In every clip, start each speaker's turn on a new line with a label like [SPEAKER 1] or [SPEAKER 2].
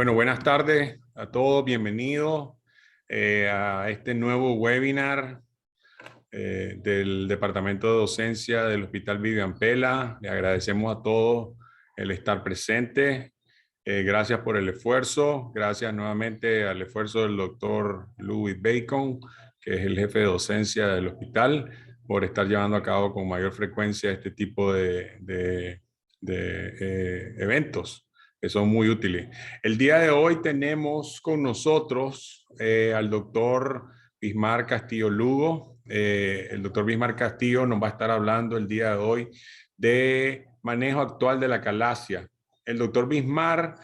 [SPEAKER 1] Bueno, buenas tardes a todos, bienvenidos a este nuevo webinar del Departamento de Docencia del Hospital Vivian Pela. Le agradecemos a todos el estar presente. Gracias por el esfuerzo. Gracias nuevamente al esfuerzo del doctor Louis Bacon, que es el jefe de docencia del hospital, por estar llevando a cabo con mayor frecuencia este tipo de eventos que son muy útiles. El día de hoy tenemos con nosotros al doctor Bismar Castillo Lugo. El doctor Bismar Castillo nos va a estar hablando el día de hoy de manejo actual de la calasia. El doctor Bismar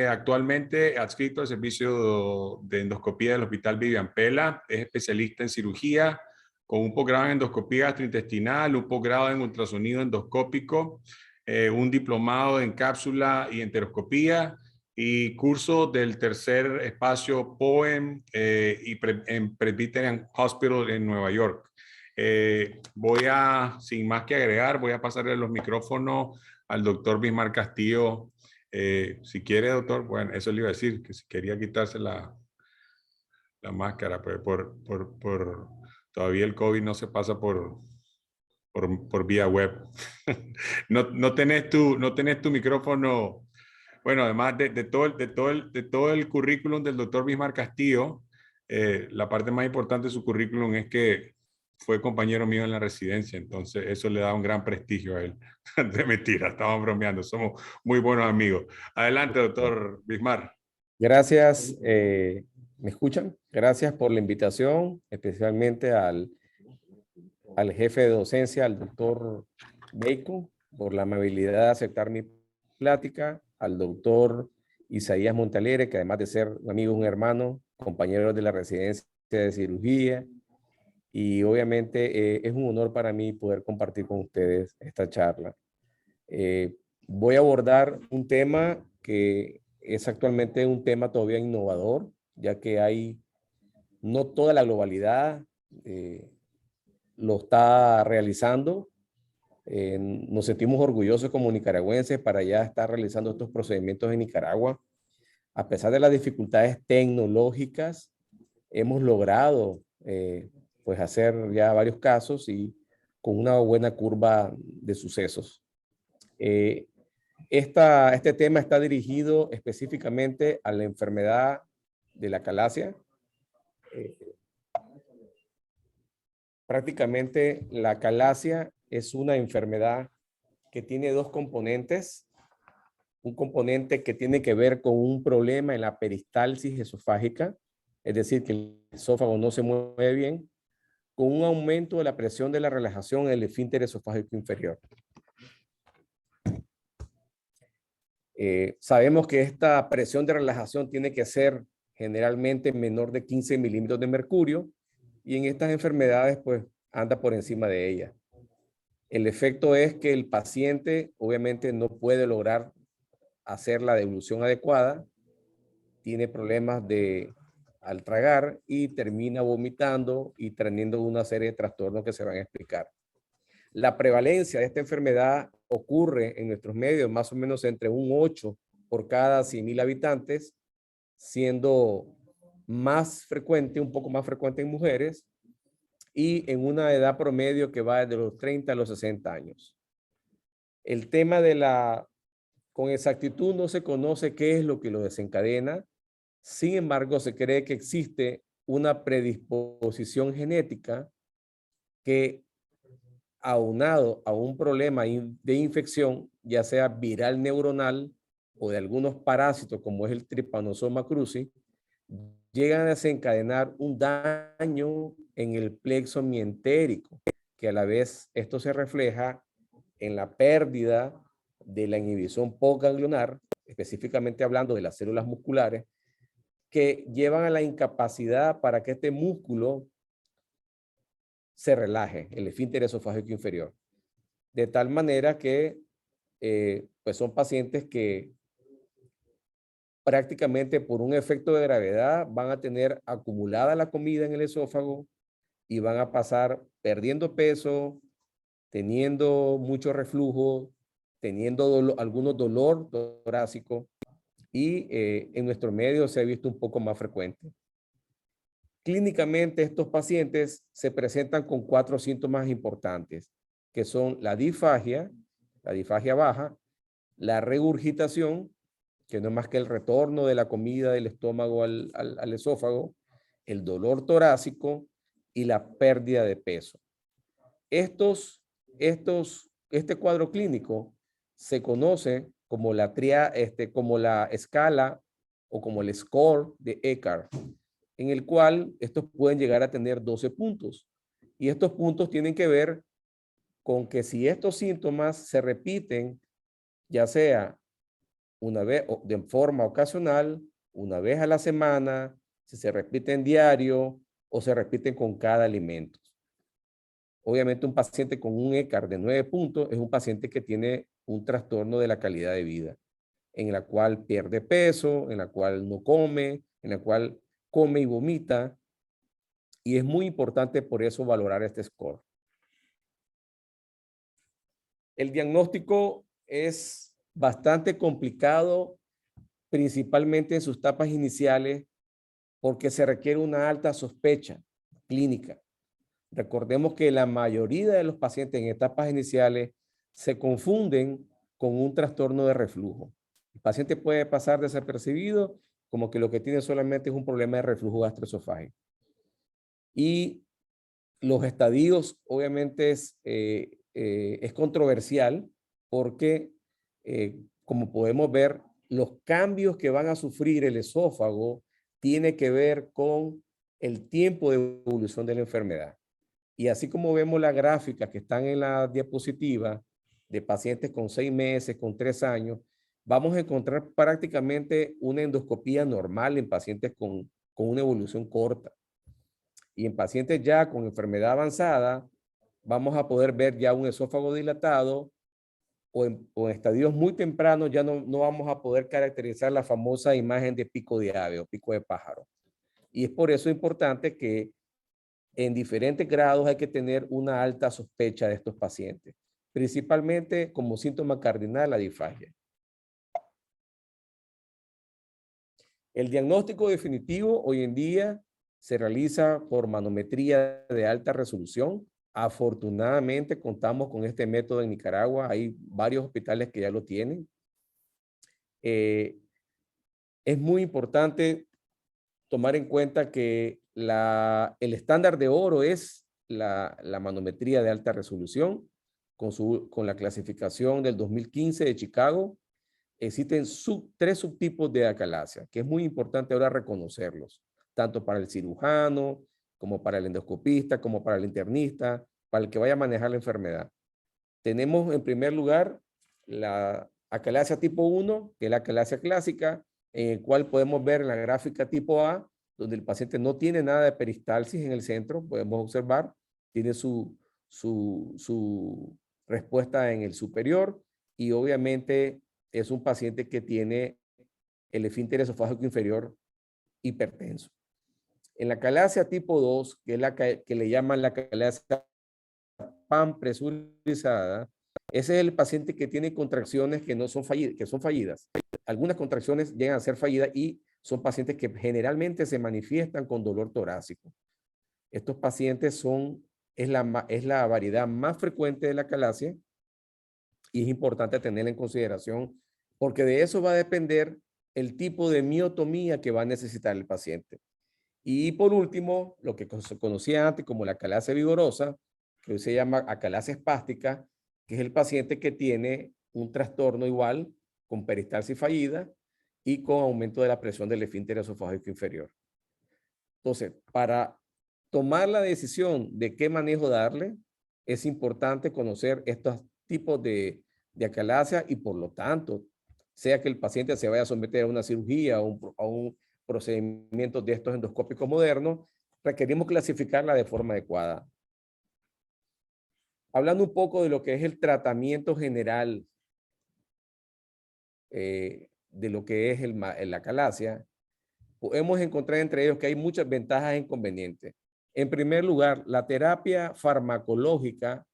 [SPEAKER 1] actualmente adscrito al servicio de endoscopía del Hospital Vivian Pela, es especialista en cirugía con un posgrado en endoscopía gastrointestinal, un posgrado en ultrasonido endoscópico, un diplomado en cápsula y enteroscopía y curso del tercer espacio POEM en Presbyterian Hospital en Nueva York. Sin más que agregar, voy a pasarle los micrófonos al doctor Bismar Castillo. Si quiere, doctor, bueno, eso le iba a decir, que si quería quitarse la máscara, pero todavía el COVID no se pasa por vía web. No tenés tu micrófono. Bueno, además de todo el currículum del doctor Bismar Castillo, la parte más importante de su currículum es que fue compañero mío en la residencia, entonces eso le da un gran prestigio a él. De mentira, estamos bromeando, somos muy buenos amigos. Adelante, doctor Bismar.
[SPEAKER 2] Gracias, ¿me escuchan? Gracias por la invitación, especialmente al jefe de docencia, al doctor Bacon, por la amabilidad de aceptar mi plática, al doctor Isaías Montalegre, que además de ser un amigo, un hermano, compañero de la residencia de cirugía, y obviamente es un honor para mí poder compartir con ustedes esta charla. Voy a abordar un tema que es actualmente un tema todavía innovador, ya que no toda la globalidad lo está realizando. Nos sentimos orgullosos como nicaragüenses para ya estar realizando estos procedimientos en Nicaragua. A pesar de las dificultades tecnológicas, hemos logrado pues hacer ya varios casos y con una buena curva de sucesos. Este tema está dirigido específicamente a la enfermedad de la calasia. Prácticamente la calasia es una enfermedad que tiene dos componentes. Un componente que tiene que ver con un problema en la peristalsis esofágica, es decir, que el esófago no se mueve bien, con un aumento de la presión de la relajación en el esfínter esofágico inferior. Sabemos que esta presión de relajación tiene que ser generalmente menor de 15 milímetros de mercurio y en estas enfermedades pues anda por encima de ella. El efecto es que el paciente obviamente no puede lograr hacer la deglución adecuada, tiene problemas al tragar y termina vomitando y teniendo una serie de trastornos que se van a explicar. La prevalencia de esta enfermedad ocurre en nuestros medios más o menos entre un 8 por cada 100,000 habitantes, siendo más frecuente, un poco más frecuente en mujeres y en una edad promedio que va desde los 30 a los 60 años. El tema con exactitud no se conoce qué es lo que lo desencadena. Sin embargo, se cree que existe una predisposición genética que, aunado a un problema de infección, ya sea viral neuronal o de algunos parásitos como es el Trypanosoma cruzi, llegan a desencadenar un daño en el plexo mientérico, que a la vez esto se refleja en la pérdida de la inhibición postganglionar, específicamente hablando de las células musculares, que llevan a la incapacidad para que este músculo se relaje, el esfínter esofágico inferior. De tal manera que pues son pacientes que prácticamente por un efecto de gravedad van a tener acumulada la comida en el esófago y van a pasar perdiendo peso, teniendo mucho reflujo, teniendo algunos dolor torácico y en nuestro medio se ha visto un poco más frecuente. Clínicamente, estos pacientes se presentan con 4 síntomas importantes, que son la disfagia baja, la regurgitación, que no es más que el retorno de la comida del estómago al esófago, el dolor torácico y la pérdida de peso. Este cuadro clínico se conoce como como la escala o como el score de Eckhart, en el cual estos pueden llegar a tener 12 puntos. Y estos puntos tienen que ver con que si estos síntomas se repiten, ya sea una vez o de forma ocasional, una vez a la semana, si se repiten diario o se repiten con cada alimento. Obviamente un paciente con un Eckhart de 9 puntos es un paciente que tiene un trastorno de la calidad de vida, en la cual pierde peso, en la cual no come, en la cual come y vomita. Y es muy importante por eso valorar este score. El diagnóstico es bastante complicado, principalmente en sus etapas iniciales, porque se requiere una alta sospecha clínica. Recordemos que la mayoría de los pacientes en etapas iniciales se confunden con un trastorno de reflujo. El paciente puede pasar desapercibido como que lo que tiene solamente es un problema de reflujo gastroesofágico. Y los estadios obviamente es controversial porque, como podemos ver, los cambios que van a sufrir el esófago tiene que ver con el tiempo de evolución de la enfermedad. Y así como vemos las gráficas que están en la diapositiva de pacientes con 6 meses, con 3 años, vamos a encontrar prácticamente una endoscopía normal en pacientes con una evolución corta. Y en pacientes ya con enfermedad avanzada, vamos a poder ver ya un esófago dilatado o en estadios muy tempranos ya no vamos a poder caracterizar la famosa imagen de pico de ave o pico de pájaro. Y es por eso importante que en diferentes grados hay que tener una alta sospecha de estos pacientes, principalmente como síntoma cardinal la disfagia. El diagnóstico definitivo hoy en día se realiza por manometría de alta resolución. Afortunadamente contamos con este método en Nicaragua. Hay varios hospitales que ya lo tienen. Es muy importante tomar en cuenta que el estándar de oro es la manometría de alta resolución con la clasificación del 2015 de Chicago. Existen 3 subtipos de acalasia, que es muy importante ahora reconocerlos, tanto para el cirujano, como para el endoscopista, como para el internista, para el que vaya a manejar la enfermedad. Tenemos en primer lugar la acalasia tipo 1, que es la acalasia clásica, en el cual podemos ver en la gráfica tipo A, donde el paciente no tiene nada de peristalsis en el centro, podemos observar, tiene su respuesta en el superior y obviamente es un paciente que tiene el esfínter esofágico inferior hipertenso. En la acalasia tipo 2, que es la que le llaman la acalasia panpresurizada, ese es el paciente que tiene contracciones que no son fallidas, que son fallidas. Algunas contracciones llegan a ser fallidas y son pacientes que generalmente se manifiestan con dolor torácico. Estos pacientes es la variedad más frecuente de la acalasia y es importante tenerla en consideración porque de eso va a depender el tipo de miotomía que va a necesitar el paciente. Y por último, lo que se conocía antes como la acalasia vigorosa, que hoy se llama acalasia espástica, que es el paciente que tiene un trastorno igual con peristalsis fallida y con aumento de la presión del esfínter esofágico inferior. Entonces, para tomar la decisión de qué manejo darle, es importante conocer estos tipos de acalasia y por lo tanto, sea que el paciente se vaya a someter a una cirugía o a un procedimiento de estos endoscópicos modernos, requerimos clasificarla de forma adecuada. Hablando un poco de lo que es el tratamiento general de lo que es la acalasia, podemos encontrar entre ellos que hay muchas ventajas e inconvenientes. En primer lugar, la terapia farmacológica,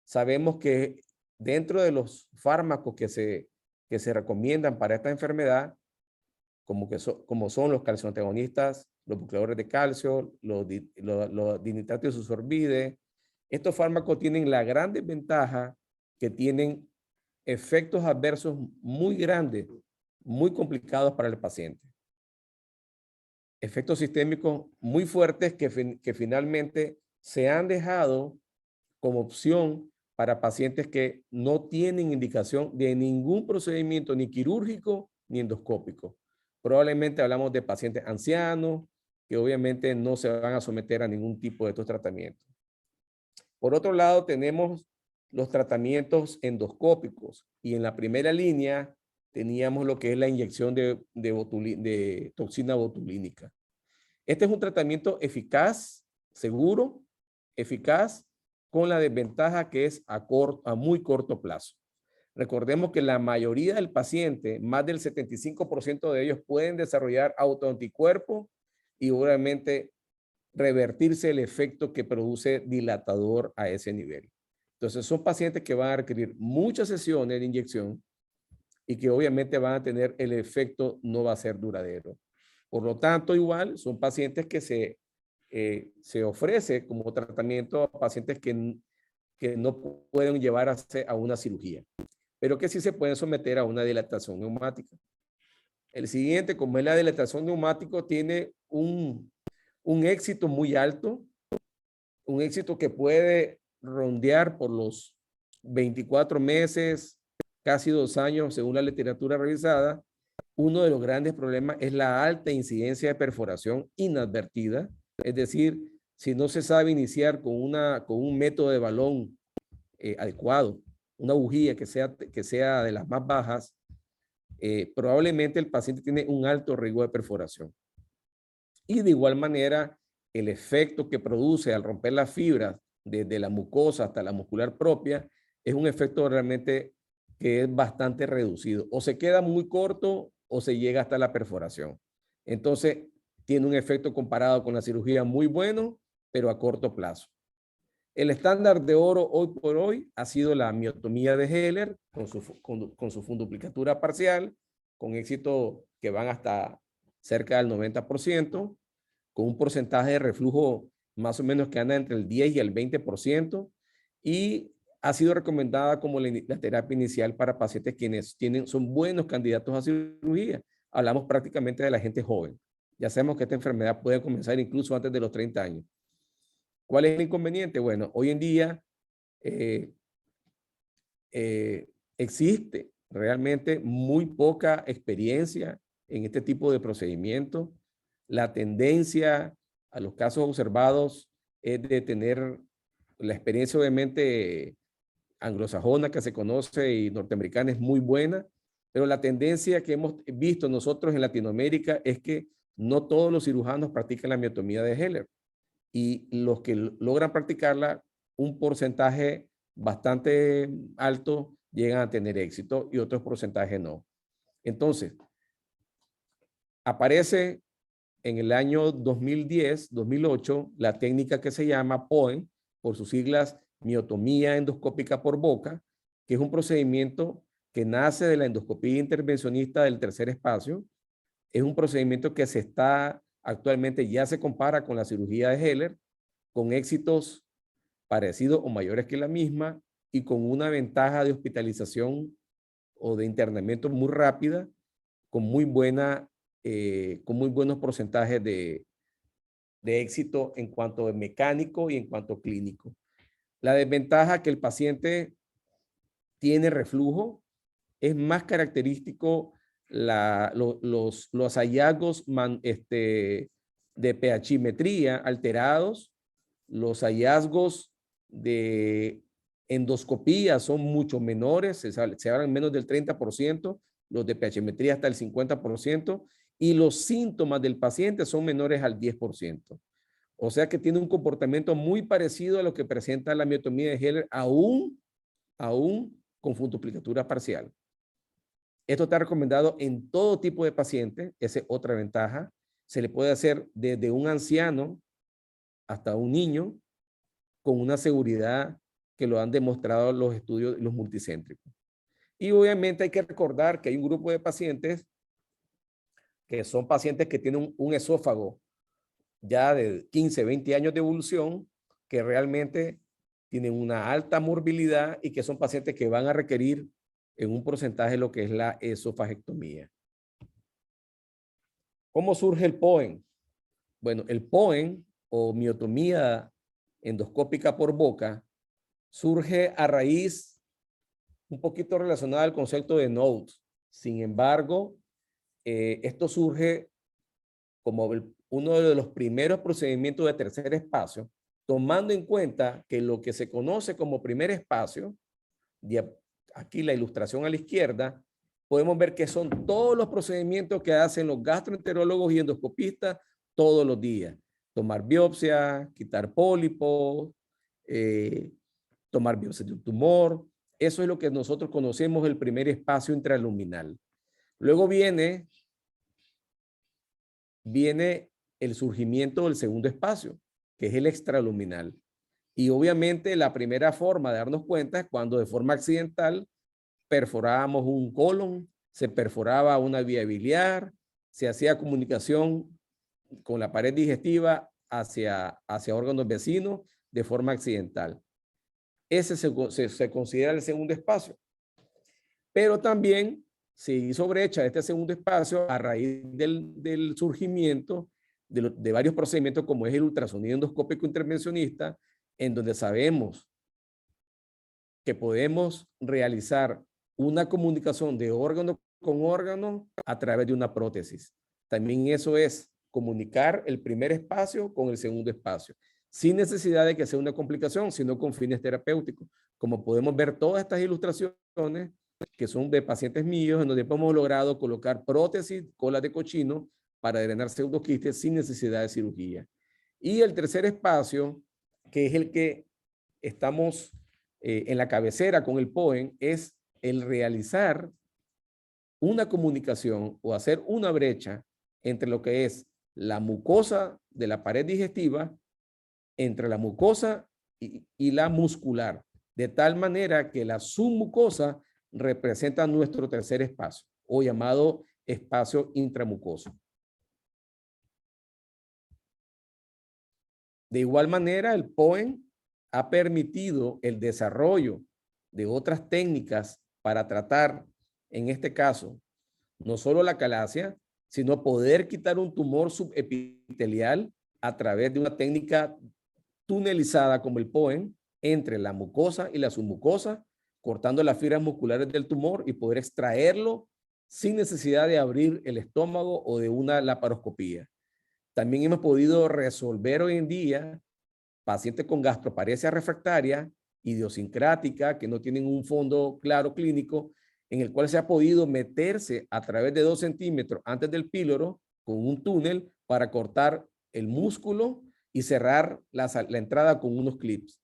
[SPEAKER 2] sabemos que dentro de los fármacos que que se recomiendan para esta enfermedad, como son los calcioantagonistas, los bloqueadores de calcio, los dinitrato isosorbide. Estos fármacos tienen la gran desventaja que tienen efectos adversos muy grandes, muy complicados para el paciente. Efectos sistémicos muy fuertes que finalmente se han dejado como opción para pacientes que no tienen indicación de ningún procedimiento, ni quirúrgico ni endoscópico. Probablemente hablamos de pacientes ancianos que obviamente no se van a someter a ningún tipo de estos tratamientos. Por otro lado, tenemos los tratamientos endoscópicos y en la primera línea teníamos lo que es la inyección de toxina botulínica. Este es un tratamiento eficaz, seguro, eficaz, con la desventaja que es a muy corto plazo. Recordemos que la mayoría del paciente, más del 75% de ellos pueden desarrollar autoanticuerpos y obviamente revertirse el efecto que produce dilatador a ese nivel. Entonces son pacientes que van a requerir muchas sesiones de inyección y que obviamente van a tener el efecto no va a ser duradero. Por lo tanto, igual son pacientes que se ofrece como tratamiento a pacientes que no pueden llevar a una cirugía, pero que sí se pueden someter a una dilatación neumática. El siguiente, como es la dilatación neumática, tiene un éxito muy alto, un éxito que puede rondear por los 24 meses, casi 2 años, según la literatura revisada. Uno de los grandes problemas es la alta incidencia de perforación inadvertida, es decir, si no se sabe iniciar con un método de balón adecuado, una bujía que sea de las más bajas, probablemente el paciente tiene un alto riesgo de perforación. Y de igual manera, el efecto que produce al romper las fibras desde la mucosa hasta la muscular propia es un efecto realmente que es bastante reducido. O se queda muy corto o se llega hasta la perforación. Entonces, tiene un efecto comparado con la cirugía muy bueno, pero a corto plazo. El estándar de oro hoy por hoy ha sido la miotomía de Heller con su funduplicatura parcial, con éxito que van hasta cerca del 90%, con un porcentaje de reflujo más o menos que anda entre el 10 y el 20%, y ha sido recomendada como la terapia inicial para pacientes quienes son buenos candidatos a cirugía. Hablamos prácticamente de la gente joven. Ya sabemos que esta enfermedad puede comenzar incluso antes de los 30 años. ¿Cuál es el inconveniente? Bueno, hoy en día existe realmente muy poca experiencia en este tipo de procedimientos. La tendencia a los casos observados es de tener la experiencia obviamente anglosajona que se conoce y norteamericana es muy buena, pero la tendencia que hemos visto nosotros en Latinoamérica es que no todos los cirujanos practican la miotomía de Heller y los que logran practicarla, un porcentaje bastante alto llegan a tener éxito y otros porcentajes no. Entonces, aparece en el año 2010, 2008, la técnica que se llama POEM, por sus siglas miotomía endoscópica por boca, que es un procedimiento que nace de la endoscopía intervencionista del tercer espacio. Es un procedimiento que actualmente ya se compara con la cirugía de Heller, con éxitos parecidos o mayores que la misma y con una ventaja de hospitalización o de internamiento muy rápida, con muy buenos porcentajes de éxito en cuanto a mecánico y en cuanto a clínico. La desventaja que el paciente tiene reflujo, es más característico los hallazgos de pHimetría alterados, los hallazgos de endoscopía son mucho menores, se hablan menos del 30%, los de pHimetría hasta el 50%, y los síntomas del paciente son menores al 10%. O sea que tiene un comportamiento muy parecido a lo que presenta la miotomía de Heller, aún con funduplicatura parcial. Esto está recomendado en todo tipo de pacientes, esa es otra ventaja. Se le puede hacer desde un anciano hasta un niño con una seguridad que lo han demostrado los estudios, los multicéntricos. Y obviamente hay que recordar que hay un grupo de pacientes que son pacientes que tienen un esófago ya de 15, 20 años de evolución, que realmente tienen una alta morbilidad y que son pacientes que van a requerir en un porcentaje lo que es la esofagectomía. ¿Cómo surge el POEN? Bueno, el POEN o miotomía endoscópica por boca surge a raíz un poquito relacionada al concepto de NODE. Sin embargo, esto surge como uno de los primeros procedimientos de tercer espacio, tomando en cuenta que lo que se conoce como primer espacio, aquí la ilustración a la izquierda, podemos ver que son todos los procedimientos que hacen los gastroenterólogos y endoscopistas todos los días. Tomar biopsia, quitar pólipos, tomar biopsia de un tumor. Eso es lo que nosotros conocemos el primer espacio intraluminal. Luego viene el surgimiento del segundo espacio, que es el extraluminal. Y obviamente la primera forma de darnos cuenta es cuando de forma accidental perforábamos un colon, se perforaba una vía biliar, se hacía comunicación con la pared digestiva hacia órganos vecinos de forma accidental. Ese se considera el segundo espacio. Pero también se hizo brecha de este segundo espacio a raíz del surgimiento de varios procedimientos como es el ultrasonido endoscópico intervencionista, en donde sabemos que podemos realizar una comunicación de órgano con órgano a través de una prótesis. También eso es comunicar el primer espacio con el segundo espacio, sin necesidad de que sea una complicación, sino con fines terapéuticos. Como podemos ver todas estas ilustraciones, que son de pacientes míos, en donde hemos logrado colocar prótesis, cola de cochino, para drenar pseudoquistes sin necesidad de cirugía. Y el tercer espacio, que es el que estamos en la cabecera con el POEN, es el realizar una comunicación o hacer una brecha entre lo que es la mucosa de la pared digestiva, entre la mucosa y la muscular, de tal manera que la submucosa representa nuestro tercer espacio, o llamado espacio intramucoso. De igual manera, el POEN ha permitido el desarrollo de otras técnicas para tratar, en este caso, no solo la calasia, sino poder quitar un tumor subepitelial a través de una técnica tunelizada como el POEN entre la mucosa y la submucosa, cortando las fibras musculares del tumor y poder extraerlo sin necesidad de abrir el estómago o de una laparoscopía. También hemos podido resolver hoy en día pacientes con gastroparesia refractaria, idiosincrática, que no tienen un fondo claro clínico, en el cual se ha podido meterse a través de 2 centímetros antes del píloro con un túnel para cortar el músculo y cerrar la entrada con unos clips.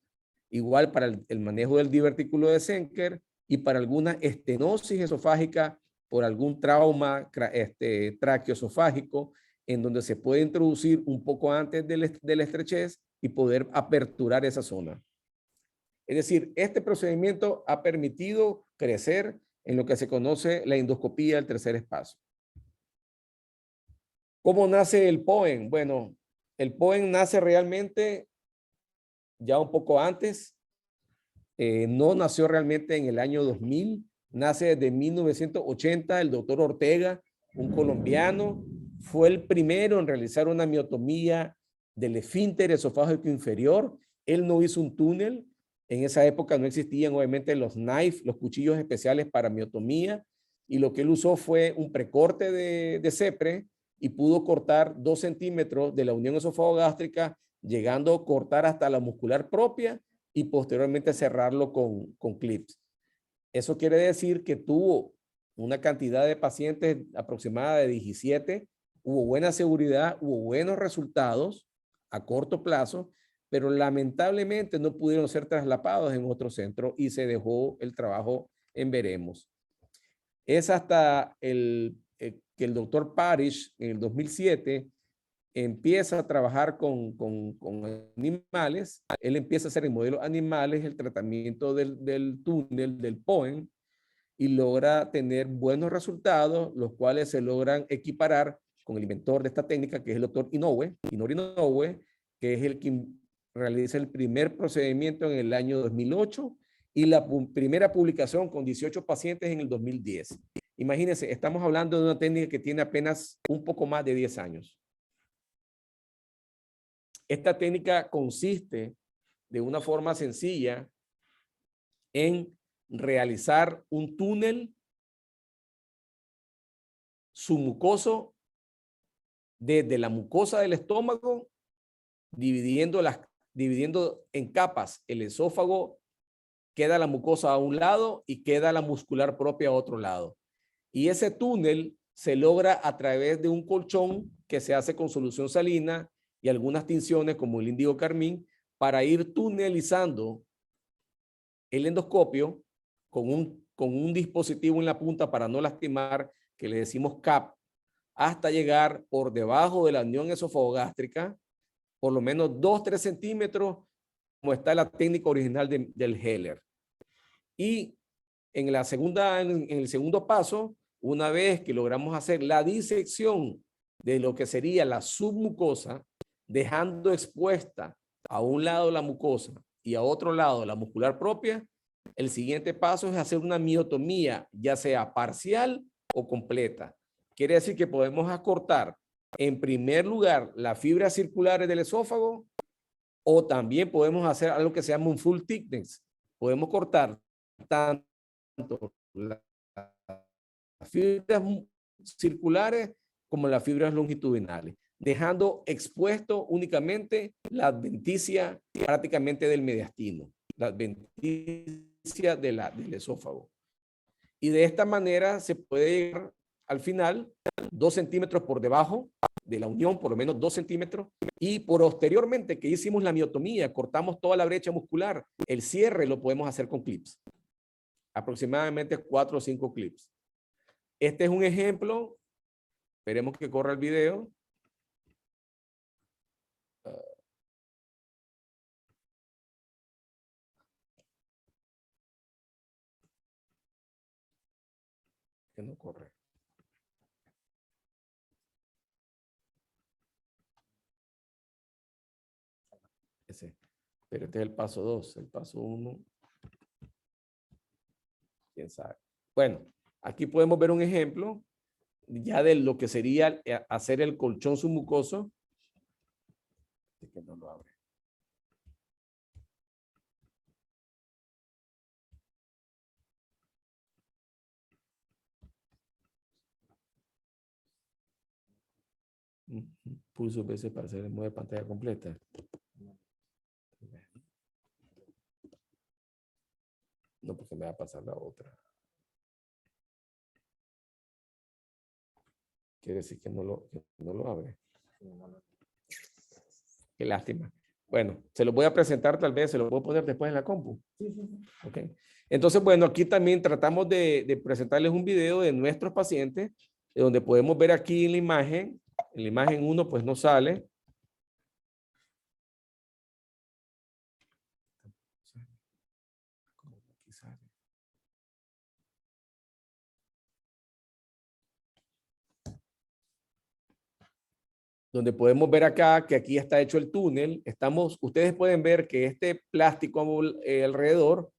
[SPEAKER 2] Igual para el manejo del divertículo de Zenker y para alguna estenosis esofágica por algún trauma traqueoesofágico, en donde se puede introducir un poco antes de la estrechez y poder aperturar esa zona. Es decir, este procedimiento ha permitido crecer en lo que se conoce la endoscopía del tercer espacio. ¿Cómo nace el POEN? Bueno, el POEN nace realmente ya un poco antes. No nació realmente en el año 2000, nace desde 1980. El doctor Ortega, un colombiano, fue el primero en realizar una miotomía del esfínter esofágico inferior. Él no hizo un túnel. En esa época no existían obviamente los knife, los cuchillos especiales para miotomía, y lo que él usó fue un precorte de CEPRE y pudo cortar 2 centímetros de la unión esofagogástrica, llegando a cortar hasta la muscular propia y posteriormente cerrarlo con clips. Eso quiere decir que tuvo una cantidad de pacientes aproximada de 17, hubo buena seguridad, hubo buenos resultados a corto plazo, pero lamentablemente no pudieron ser trasladados en otro centro y se dejó el trabajo en veremos. Es hasta que el doctor Parish en el 2007 empieza a trabajar con animales. Él empieza a hacer en modelos animales el tratamiento del túnel, del POEN, y logra tener buenos resultados, los cuales se logran equiparar con el inventor de esta técnica, que es el doctor Inoue, que es el que realiza el primer procedimiento en el año 2008 y la primera publicación con 18 pacientes en el 2010. Imagínense, estamos hablando de una técnica que tiene apenas un poco más de 10 años. Esta técnica consiste de una forma sencilla en realizar un túnel submucoso desde la mucosa del estómago, dividiendo en capas el esófago, queda la mucosa a un lado y queda la muscular propia a otro lado. Y ese túnel se logra a través de un colchón que se hace con solución salina y algunas tinciones como el índigo carmín para ir tunelizando el endoscopio con un dispositivo en la punta para no lastimar, que le decimos CAP, hasta llegar por debajo de la unión esofagogástrica, por lo menos 2-3 centímetros, como está la técnica original del Heller. Y en el segundo paso, una vez que logramos hacer la disección de lo que sería la submucosa, dejando expuesta a un lado la mucosa y a otro lado la muscular propia, el siguiente paso es hacer una miotomía, ya sea parcial o completa. Quiere decir que podemos acortar, en primer lugar, las fibras circulares del esófago, o también podemos hacer algo que se llama un full thickness. Podemos cortar tanto las fibras circulares como las fibras longitudinales, dejando expuesto únicamente la adventicia prácticamente del mediastino, la adventicia del esófago. Y de esta manera se puede llegar al final 2 centímetros por debajo de la unión, por lo menos 2 centímetros, y posteriormente que hicimos la miotomía, cortamos toda la brecha muscular, el cierre lo podemos hacer con clips, aproximadamente 4 o 5 clips. Este es un ejemplo, esperemos que corra el video. Que no corre. Ese. Pero este es el paso 2, el paso 1. ¿Quién sabe? Bueno, aquí podemos ver un ejemplo ya de lo que sería hacer el colchón submucoso. Que no lo abre. Pulso veces para hacer el modo de pantalla completa. No, porque me va a pasar la otra. Quiere decir que no lo abre. Qué lástima. Bueno, se lo voy a presentar tal vez, se lo puedo poner después en la compu. Okay. Entonces, bueno, aquí también tratamos de presentarles un video de nuestros pacientes, donde podemos ver aquí en la imagen 1 pues no sale. Donde podemos ver acá que aquí está hecho el túnel. Ustedes pueden ver que este plástico alrededor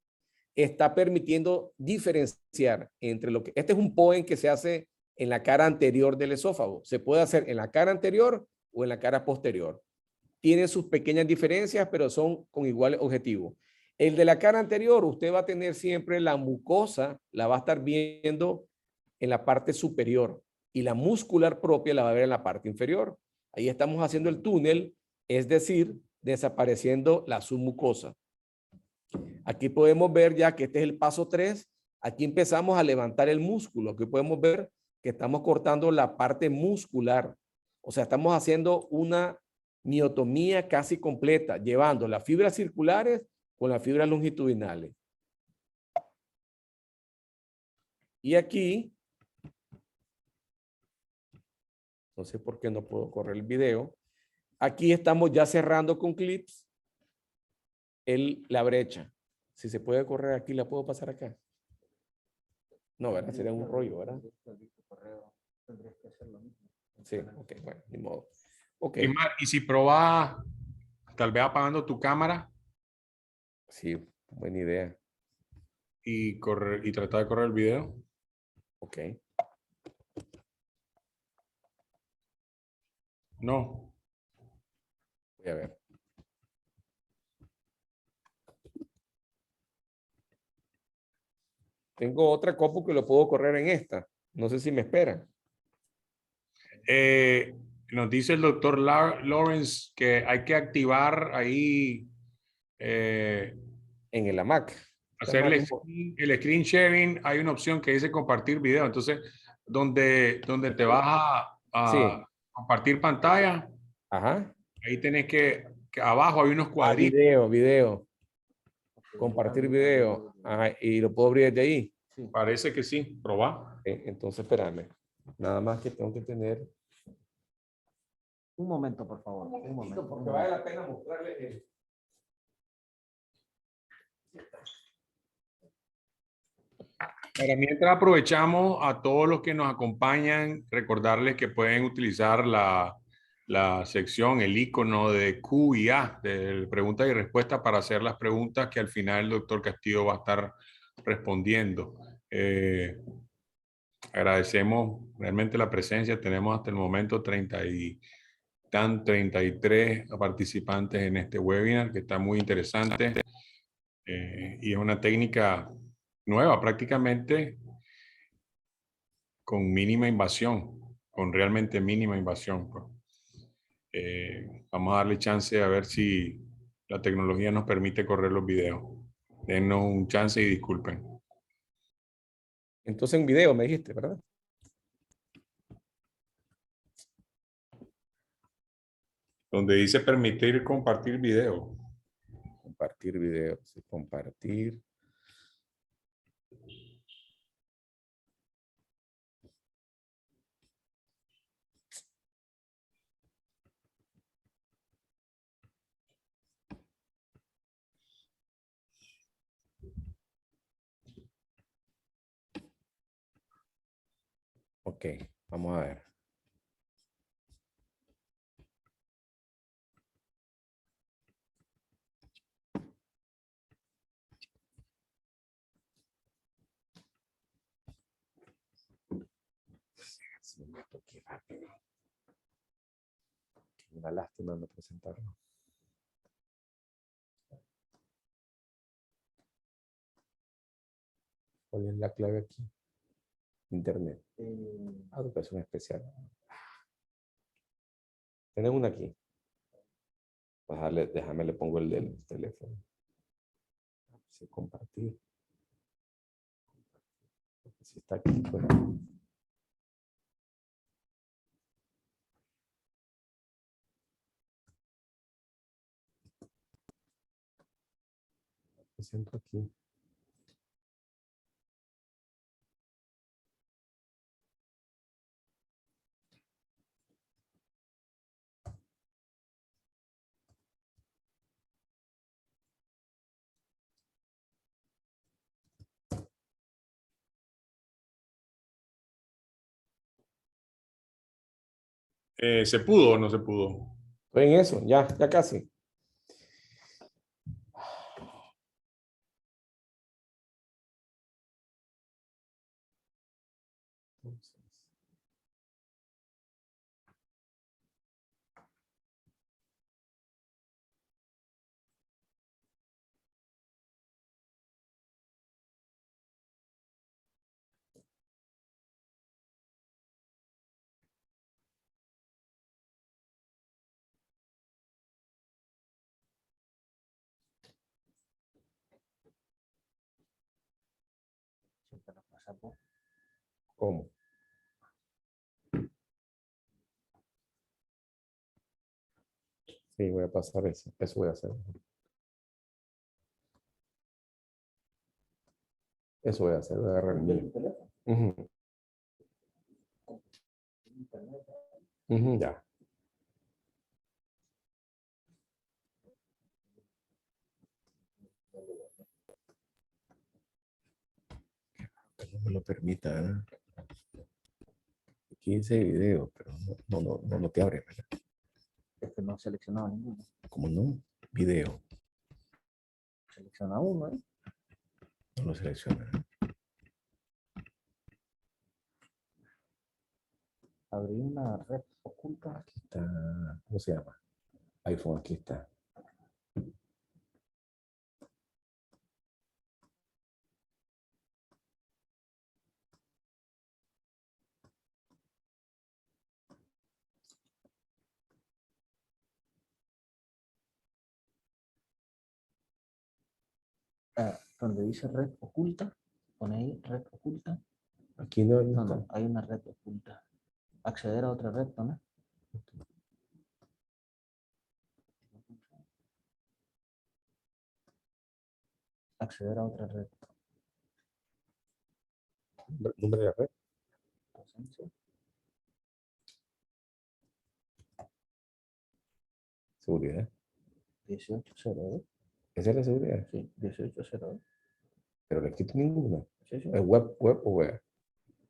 [SPEAKER 2] está permitiendo diferenciar entre lo que, este es un POEM que se hace en la cara anterior del esófago. Se puede hacer en la cara anterior o en la cara posterior. Tiene sus pequeñas diferencias, pero son con igual objetivo. El de la cara anterior, usted va a tener siempre la mucosa, la va a estar viendo en la parte superior y la muscular propia la va a ver en la parte inferior. Ahí estamos haciendo el túnel, es decir, desapareciendo la submucosa. Aquí podemos ver ya que este es el paso 3. Aquí empezamos a levantar el músculo. Aquí podemos ver que estamos cortando la parte muscular. O sea, estamos haciendo una miotomía casi completa, llevando las fibras circulares con las fibras longitudinales. Y aquí, no sé por qué no puedo correr el video. Aquí estamos ya cerrando con clips la brecha. Si se puede correr aquí, la puedo pasar acá. No, ¿verdad? Sería un rollo, ¿verdad? Sí, ok, bueno, ni modo. Ok.
[SPEAKER 1] Ismar, y si probas, tal vez apagando tu cámara
[SPEAKER 2] Sí, buena idea.
[SPEAKER 1] y tratar de correr el video.
[SPEAKER 2] Ok.
[SPEAKER 1] No.
[SPEAKER 2] Voy a ver. Tengo otra copo que lo puedo correr en esta. No sé si me esperan.
[SPEAKER 1] Eh, Nos dice el doctor Lawrence que hay que activar ahí,
[SPEAKER 2] En el Mac.
[SPEAKER 1] el screen sharing. Hay una opción que dice compartir video. Entonces, donde te vas
[SPEAKER 2] Sí.
[SPEAKER 1] a compartir pantalla,
[SPEAKER 2] Ajá.
[SPEAKER 1] ahí tenés que abajo hay unos
[SPEAKER 2] Ah,
[SPEAKER 1] cuadritos.
[SPEAKER 2] video. Compartir video. Ajá. Y lo puedo abrir desde ahí.
[SPEAKER 1] Parece que sí. Probá.
[SPEAKER 2] Entonces, espérame. Nada más que tengo que tener.
[SPEAKER 3] Un momento, por favor. Un momento.
[SPEAKER 2] Porque vale la pena mostrarle
[SPEAKER 1] Para mientras aprovechamos a todos los que nos acompañan, recordarles que pueden utilizar la sección, el icono de Q y A, de preguntas y respuestas, para hacer las preguntas que al final el doctor Castillo va a estar respondiendo. Agradecemos realmente la presencia. Tenemos hasta el momento 33 participantes en este webinar, que está muy interesante. Y es una técnica nueva prácticamente, con mínima invasión, con realmente mínima invasión. Pues. Vamos a darle chance a ver si la tecnología nos permite correr los videos. Denos un chance y disculpen.
[SPEAKER 2] entonces en video, me dijiste, ¿verdad?
[SPEAKER 1] Donde dice permitir compartir video.
[SPEAKER 2] Compartir video. Sí, compartir. Ok, vamos a ver. Sí, qué rápido. Una lástima no presentarlo. ¿Cuál es la clave aquí? Internet. Educación especial. Tenemos una aquí. Pues déjame, le pongo el del teléfono. Sí, compartir. Si está aquí, pues. Presento aquí.
[SPEAKER 1] ¿Se pudo o no se pudo?
[SPEAKER 2] Estoy en eso, ya casi. ¿Cómo? Sí, voy a pasar eso. Eso voy a hacer. Eso voy a hacer. Voy a agarrar el mío. Ujú. Ujú, ya. no lo permita. Aquí dice video, pero no te abre, ¿verdad?
[SPEAKER 3] Es que no he seleccionado ninguno.
[SPEAKER 2] ¿Cómo no? Video.
[SPEAKER 3] Selecciona uno, ¿eh?
[SPEAKER 2] No lo selecciona.
[SPEAKER 3] Abrí una red oculta.
[SPEAKER 2] Aquí está. ¿Cómo se llama? iPhone, aquí está.
[SPEAKER 3] Donde dice red oculta, pone ahí red oculta.
[SPEAKER 2] Aquí no,
[SPEAKER 3] No,
[SPEAKER 2] está.
[SPEAKER 3] no, hay una red oculta. Acceder a otra red, ¿no? Acceder a otra red.
[SPEAKER 2] Número de la red.
[SPEAKER 3] Presencia.
[SPEAKER 2] Seguridad.
[SPEAKER 3] 1802.
[SPEAKER 2] Esa es la seguridad.
[SPEAKER 3] Sí, 1802.
[SPEAKER 2] Pero le quito ninguna.
[SPEAKER 3] Sí, sí.
[SPEAKER 2] ¿Es web o web?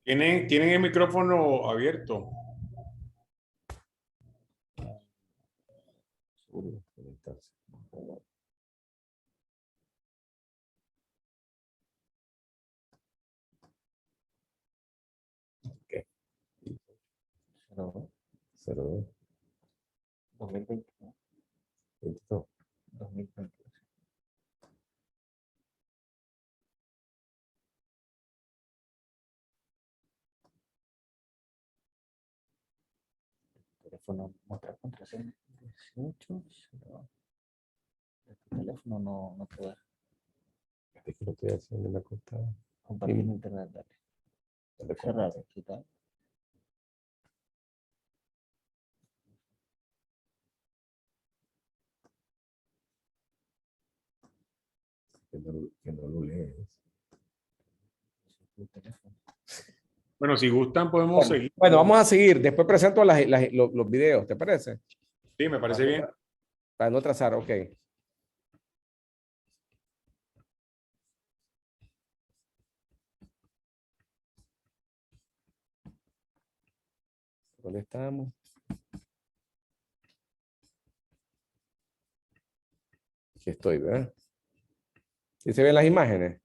[SPEAKER 1] ¿Tienen el micrófono abierto?
[SPEAKER 2] Seguridad. Conectarse. Ok.
[SPEAKER 3] 02.
[SPEAKER 2] 02.
[SPEAKER 3] 2020.
[SPEAKER 2] 22.
[SPEAKER 3] 2020. Teléfono, mostrar contraseña. 18. Tu teléfono no puede
[SPEAKER 2] Es que lo estoy haciendo en la cuenta.
[SPEAKER 3] compartir internet. Dale. Cerrar, quitar.
[SPEAKER 2] Que no lo lees.
[SPEAKER 3] Tu teléfono.
[SPEAKER 1] Bueno, si gustan podemos seguir.
[SPEAKER 2] Bueno, vamos a seguir. Después presento los videos, ¿te parece?
[SPEAKER 1] Sí, me parece bien.
[SPEAKER 2] Para no trazar, ok. ¿Dónde estamos? Aquí estoy, ¿verdad? ¿Sí se ven las imágenes?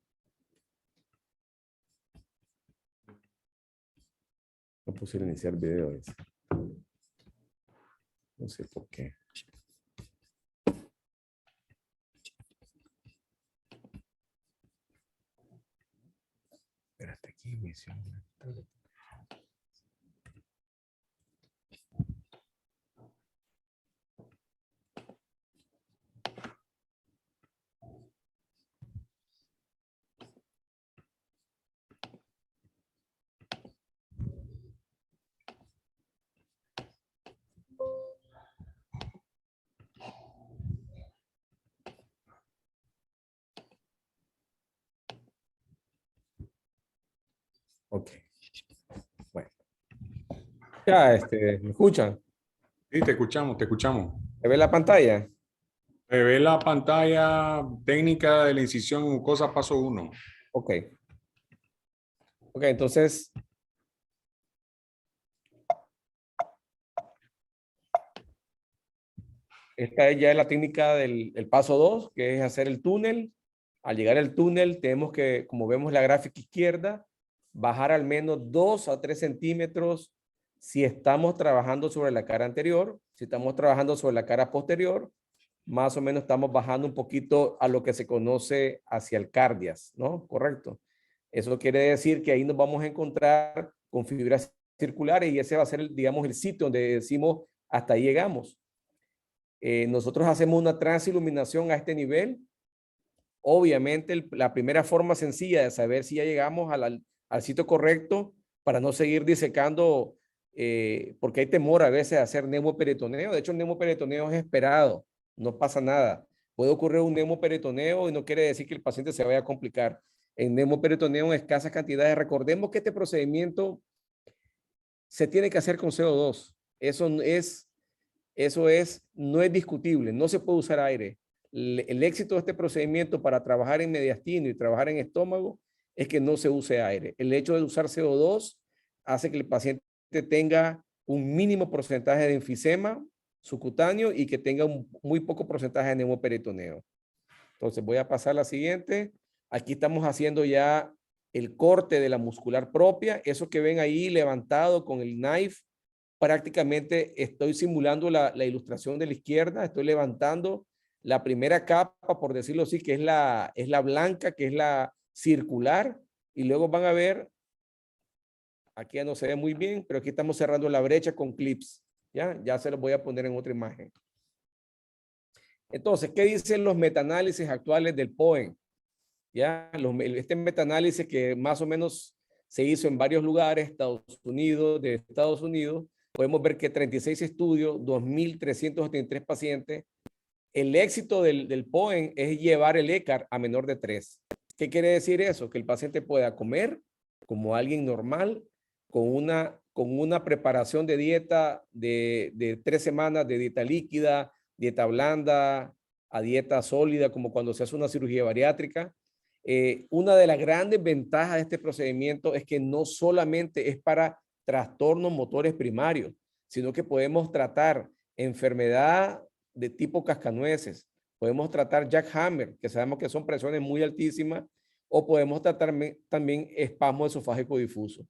[SPEAKER 2] No puse iniciar video. No sé por qué. Pero hasta aquí me hicieron. Ok. Bueno. Ya, ¿me escuchan?
[SPEAKER 1] Sí, te escuchamos, te escuchamos.
[SPEAKER 2] ¿Se ve la pantalla?
[SPEAKER 1] Se ve la pantalla técnica de la incisión mucosa paso 1.
[SPEAKER 2] Ok. Ok, entonces. Esta ya es la técnica del paso 2, que es hacer el túnel. Al llegar al túnel, tenemos que, como vemos la gráfica izquierda, bajar al menos 2 a 3 centímetros si estamos trabajando sobre la cara anterior. Si estamos trabajando sobre la cara posterior, más o menos estamos bajando un poquito a lo que se conoce hacia el cardias, ¿no? Correcto. Eso quiere decir que ahí nos vamos a encontrar con fibras circulares y ese va a ser, digamos, el sitio donde decimos hasta ahí llegamos. Nosotros hacemos una transiluminación a este nivel. Obviamente, la primera forma sencilla de saber si ya llegamos al sitio correcto para no seguir disecando, porque hay temor a veces de hacer neumoperitoneo. De hecho, el neumoperitoneo es esperado, no pasa nada. Puede ocurrir un neumoperitoneo y no quiere decir que el paciente se vaya a complicar. En neumoperitoneo en escasas cantidades, recordemos que este procedimiento se tiene que hacer con CO2. No es discutible, no se puede usar aire. El éxito de este procedimiento para trabajar en mediastino y trabajar en estómago es que no se use aire. El hecho de usar CO2 hace que el paciente tenga un mínimo porcentaje de enfisema subcutáneo y que tenga un muy poco porcentaje de neumoperitoneo. Entonces voy a pasar a la siguiente. Aquí estamos haciendo ya el corte de la muscular propia. Eso que ven ahí levantado con el knife, prácticamente estoy simulando la ilustración de la izquierda. Estoy levantando la primera capa, por decirlo así, que es la blanca, que es la circular. Y luego van a ver, aquí ya no se ve muy bien, pero aquí estamos cerrando la brecha con clips. Ya se los voy a poner en otra imagen. Entonces, ¿qué dicen los metaanálisis actuales del POEM? Este metaanálisis que más o menos se hizo en varios lugares, de Estados Unidos, podemos ver que 36 estudios, 2.373 pacientes. El éxito del POEM es llevar el ECAR a menor de 3. ¿Qué quiere decir eso? Que el paciente pueda comer como alguien normal, con una preparación de dieta de 3 semanas de dieta líquida, dieta blanda, a dieta sólida, como cuando se hace una cirugía bariátrica. Una de las grandes ventajas de este procedimiento es que no solamente es para trastornos motores primarios, sino que podemos tratar enfermedad de tipo cascanueces, podemos tratar jackhammer, que sabemos que son presiones muy altísimas, o podemos tratar también espasmo esofágico difuso.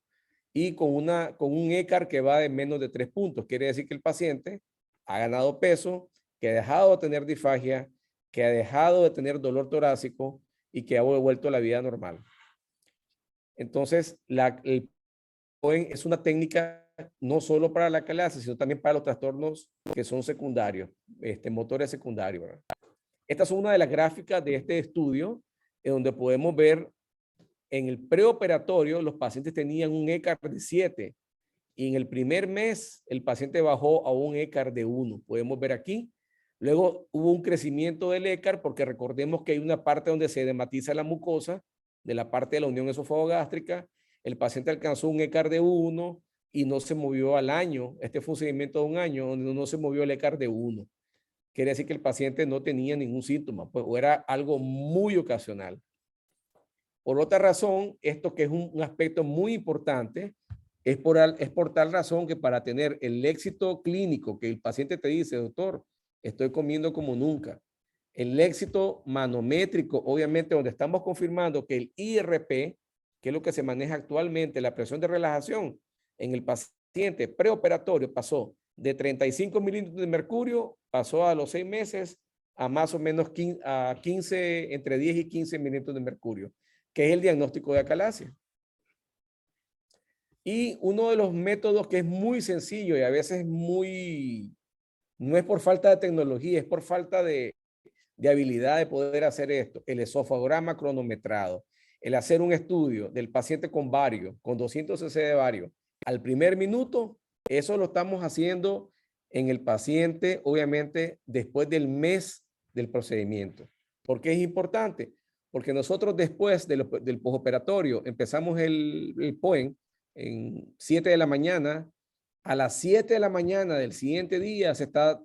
[SPEAKER 2] Y con un ECAR que va de menos de 3 puntos. Quiere decir que el paciente ha ganado peso, que ha dejado de tener disfagia, que ha dejado de tener dolor torácico y que ha vuelto a la vida normal. Entonces, el POEM es una técnica no solo para la clase, sino también para los trastornos que son secundarios, motores secundarios, ¿verdad? Esta es una de las gráficas de este estudio, en donde podemos ver en el preoperatorio los pacientes tenían un ECAR de 7 y en el primer mes el paciente bajó a un ECAR de 1. Podemos ver aquí. Luego hubo un crecimiento del ECAR porque recordemos que hay una parte donde se edematiza la mucosa de la parte de la unión esofagogástrica. El paciente alcanzó un ECAR de 1 y no se movió al año. Este fue un seguimiento de un año donde no se movió el ECAR de 1. Quiere decir que el paciente no tenía ningún síntoma, pues o era algo muy ocasional. Por otra razón, esto que es un aspecto muy importante, es por tal razón que para tener el éxito clínico que el paciente te dice, doctor, estoy comiendo como nunca. El éxito manométrico, obviamente, donde estamos confirmando que el IRP, que es lo que se maneja actualmente, la presión de relajación en el paciente preoperatorio pasó de 35 milímetros de mercurio, pasó a los 6 meses a más o menos 15, entre 10 y 15 milímetros de mercurio, que es el diagnóstico de acalasia. Y uno de los métodos que es muy sencillo y a veces no es por falta de tecnología, es por falta de habilidad de poder hacer esto, el esofagograma cronometrado, el hacer un estudio del paciente con bario, con 200 cc de bario, al primer minuto, eso lo estamos haciendo en el paciente, obviamente, después del mes del procedimiento. ¿Por qué es importante? Porque nosotros después del postoperatorio empezamos el POEM en 7 de la mañana. A las 7 de la mañana del siguiente día se está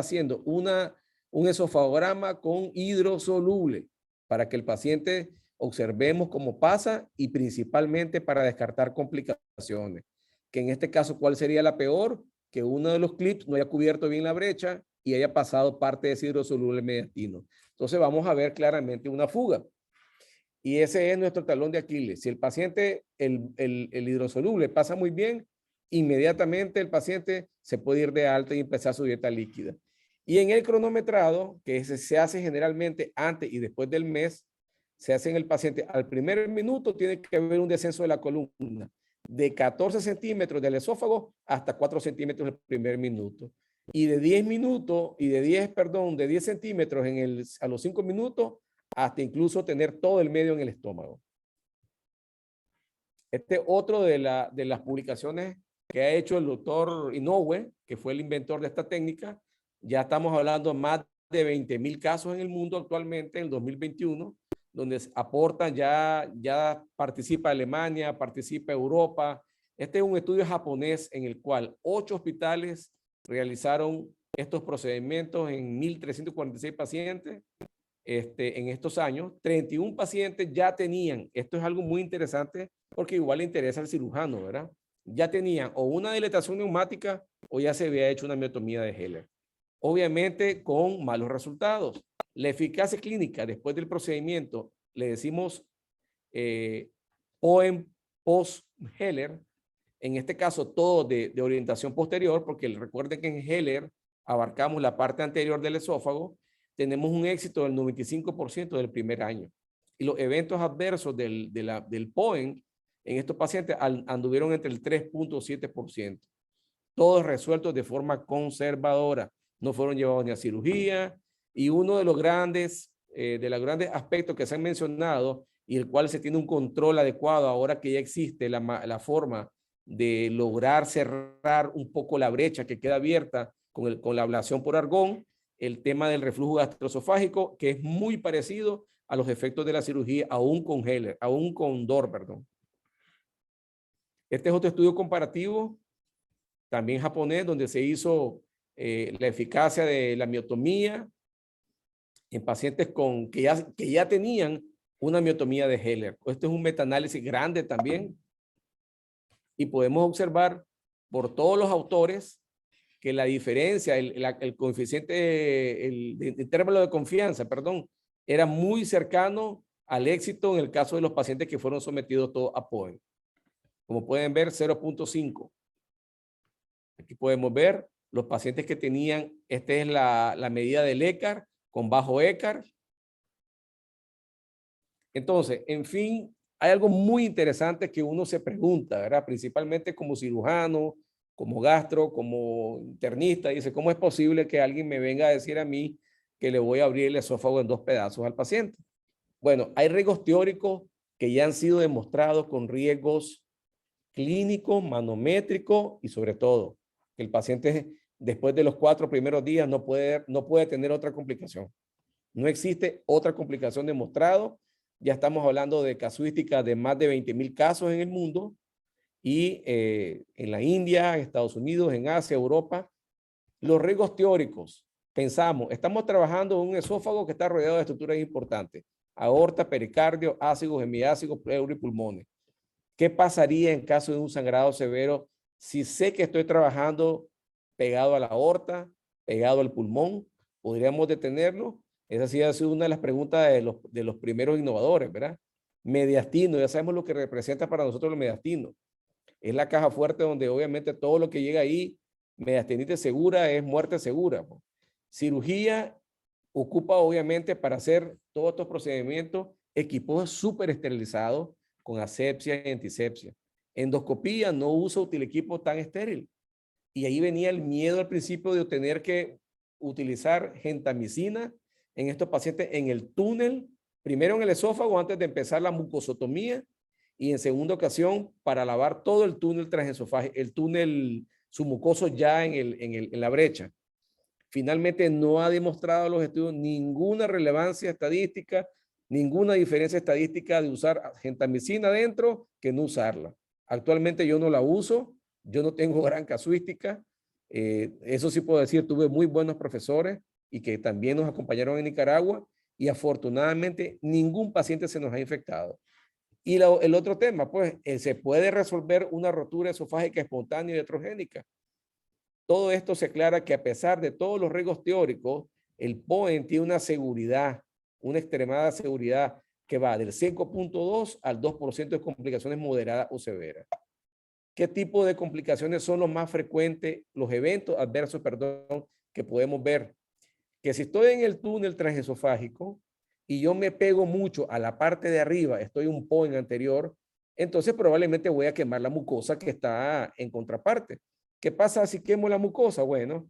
[SPEAKER 2] haciendo un esofagograma con hidrosoluble para que el paciente observemos cómo pasa y principalmente para descartar complicaciones. Que en este caso, ¿cuál sería la peor? Que uno de los clips no haya cubierto bien la brecha y haya pasado parte de ese hidrosoluble mediastino. Entonces vamos a ver claramente una fuga. Y ese es nuestro talón de Aquiles. Si el paciente, el hidrosoluble pasa muy bien, inmediatamente el paciente se puede ir de alta y empezar su dieta líquida. Y en el cronometrado, que se hace generalmente antes y después del mes, se hace en el paciente al primer minuto, tiene que haber un descenso de la columna de 14 centímetros del esófago hasta 4 centímetros el primer minuto. Y de 10 minutos, y de 10 centímetros a los 5 minutos, hasta incluso tener todo el medio en el estómago. Este otro de las publicaciones que ha hecho el doctor Inoue, que fue el inventor de esta técnica. Ya estamos hablando de más de 20,000 casos en el mundo actualmente, en el 2021, donde aportan, ya participa Alemania, participa Europa. Este es un estudio japonés en el cual 8 hospitales realizaron estos procedimientos en 1,346 pacientes en estos años, 31 pacientes ya tenían, esto es algo muy interesante porque igual le interesa al cirujano, ¿verdad? Ya tenían o una dilatación neumática o ya se había hecho una miotomía de Heller. Obviamente con malos resultados. La eficacia clínica después del procedimiento, le decimos POEM post-Heller, en este caso todo de orientación posterior, porque recuerden que en Heller abarcamos la parte anterior del esófago, tenemos un éxito del 95% del primer año. Y los eventos adversos del POEM en estos pacientes anduvieron entre el 3.7%. Todos resueltos de forma conservadora. No fueron llevados ni a cirugía. Y uno de los grandes aspectos que se han mencionado y el cual se tiene un control adecuado ahora que ya existe la forma de lograr cerrar un poco la brecha que queda abierta con la ablación por argón, el tema del reflujo gastroesofágico, que es muy parecido a los efectos de la cirugía, aún con Heller, aún con DOR, perdón. Este es otro estudio comparativo, también japonés, donde se hizo la eficacia de la miotomía en pacientes que ya tenían una miotomía de Heller. Este es un metaanálisis grande también. Y podemos observar por todos los autores que la diferencia, el coeficiente, el intervalo de confianza, perdón, era muy cercano al éxito en el caso de los pacientes que fueron sometidos todos a POEM. Como pueden ver, 0.5. Aquí podemos ver los pacientes que tenían, esta es la medida del ECAR con bajo ECAR. Entonces, en fin, hay algo muy interesante que uno se pregunta, ¿verdad? Principalmente como cirujano, como gastro, como internista, dice, ¿cómo es posible que alguien me venga a decir a mí que le voy a abrir el esófago en 2 pedazos al paciente? Bueno, hay riesgos teóricos que ya han sido demostrados con riesgos clínicos, manométricos y sobre todo, que el paciente después de los 4 primeros días no puede tener otra complicación. No existe otra complicación demostrada. Ya estamos hablando de casuísticas de más de 20,000 casos en el mundo y en la India, en Estados Unidos, en Asia, Europa. Los riesgos teóricos, pensamos, estamos trabajando en un esófago que está rodeado de estructuras importantes, aorta, pericardio, ácidos, hemiácidos, pleuro y pulmones. ¿Qué pasaría en caso de un sangrado severo si sé que estoy trabajando pegado a la aorta, pegado al pulmón? ¿Podríamos detenerlo? Esa sí ha sido una de las preguntas de los primeros innovadores, ¿verdad? Mediastino, ya sabemos lo que representa para nosotros el mediastino. Es la caja fuerte donde obviamente todo lo que llega ahí, mediastinitis segura, es muerte segura. Cirugía ocupa obviamente para hacer todos estos procedimientos equipos súper esterilizados con asepsia y antisepsia. Endoscopía no usa equipo tan estéril. Y ahí venía el miedo al principio de tener que utilizar gentamicina en estos pacientes en el túnel, primero en el esófago antes de empezar la mucosotomía y en segunda ocasión para lavar todo el túnel transesofágico, el túnel submucoso ya en la brecha. Finalmente no ha demostrado los estudios ninguna relevancia estadística, ninguna diferencia estadística de usar gentamicina dentro que no usarla. Actualmente yo no la uso, yo no tengo gran casuística, eso sí puedo decir, tuve muy buenos profesores y que también nos acompañaron en Nicaragua y afortunadamente ningún paciente se nos ha infectado. Y el otro tema, pues, se puede resolver una rotura esofágica espontánea y heterogénica. Todo esto se aclara que a pesar de todos los riesgos teóricos, el POEM tiene una seguridad, una extremada seguridad que va del 5.2 al 2% de complicaciones moderadas o severas. ¿Qué tipo de complicaciones son los más frecuentes, los eventos adversos, perdón, que podemos ver? Que si estoy en el túnel transesofágico y yo me pego mucho a la parte de arriba, estoy un POEM anterior, entonces probablemente voy a quemar la mucosa que está en contraparte. ¿Qué pasa si quemo la mucosa? Bueno,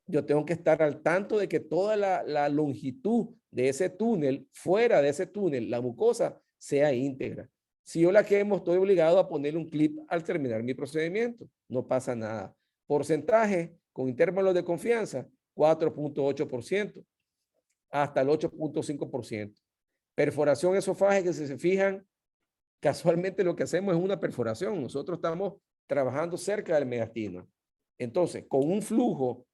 [SPEAKER 2] yo tengo que estar al tanto de que toda la longitud de ese túnel, fuera de ese túnel, la mucosa sea íntegra. Si yo la quemo, estoy obligado a ponerle un clip al terminar mi procedimiento. No pasa nada. Porcentaje con intervalos de confianza, 4.8% hasta el 8.5%. Perforación esofágica, si se fijan, casualmente lo que hacemos es una perforación. Nosotros estamos trabajando cerca del mediastino. Entonces, con un flujo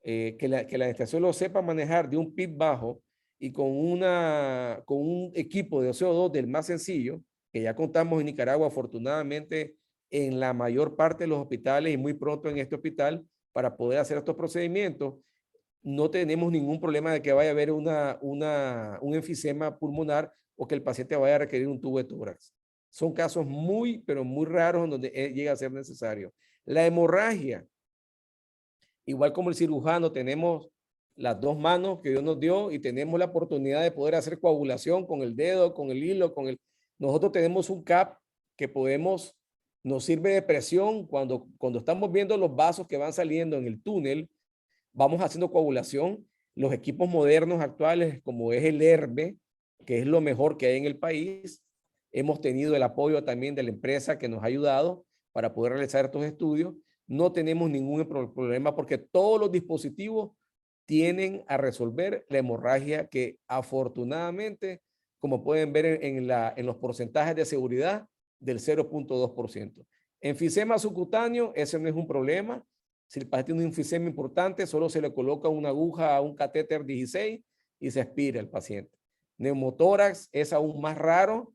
[SPEAKER 2] que la anestesiólogo sepa manejar de un PIB bajo y con un equipo de CO2 del más sencillo, que ya contamos en Nicaragua afortunadamente en la mayor parte de los hospitales y muy pronto en este hospital para poder hacer estos procedimientos, no tenemos ningún problema de que vaya a haber un enfisema pulmonar o que el paciente vaya a requerir un tubo de tórax. Son casos muy, pero muy raros en donde llega a ser necesario. La hemorragia, igual como el cirujano, tenemos las dos manos que Dios nos dio y tenemos la oportunidad de poder hacer coagulación con el dedo, con el hilo, Nosotros tenemos un CAP que nos sirve de presión cuando estamos viendo los vasos que van saliendo en el túnel, vamos haciendo coagulación. Los equipos modernos actuales, como es el HERBE, que es lo mejor que hay en el país, hemos tenido el apoyo también de la empresa que nos ha ayudado para poder realizar estos estudios. No tenemos ningún problema porque todos los dispositivos tienen a resolver la hemorragia que afortunadamente, como pueden ver en los porcentajes de seguridad, del 0.2%. Enfisema subcutáneo, ese no es un problema. Si el paciente tiene un enfisema importante, solo se le coloca una aguja a un catéter 16 y se aspira el paciente. Neumotórax es aún más raro.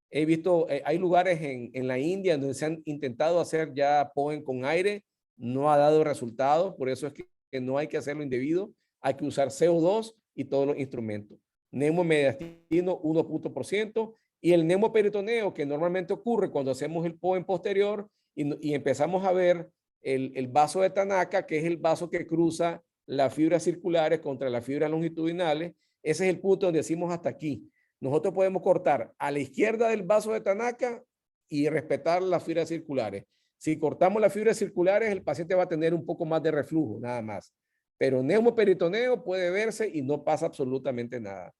[SPEAKER 2] He visto, hay lugares en la India donde se han intentado hacer ya POEM con aire, no ha dado resultados, por eso es que no hay que hacerlo indebido, hay que usar CO2 y todos los instrumentos. Neumomediastino 1%, y el neumoperitoneo, que normalmente ocurre cuando hacemos el POEM posterior y empezamos a ver el vaso de Tanaka, que es el vaso que cruza las fibras circulares contra las fibras longitudinales. Ese es el punto donde decimos hasta aquí. Nosotros podemos cortar a la izquierda del vaso de Tanaka y respetar las fibras circulares. Si cortamos las fibras circulares, el paciente va a tener un poco más de reflujo, nada más. Pero neumoperitoneo puede verse y no pasa absolutamente nada.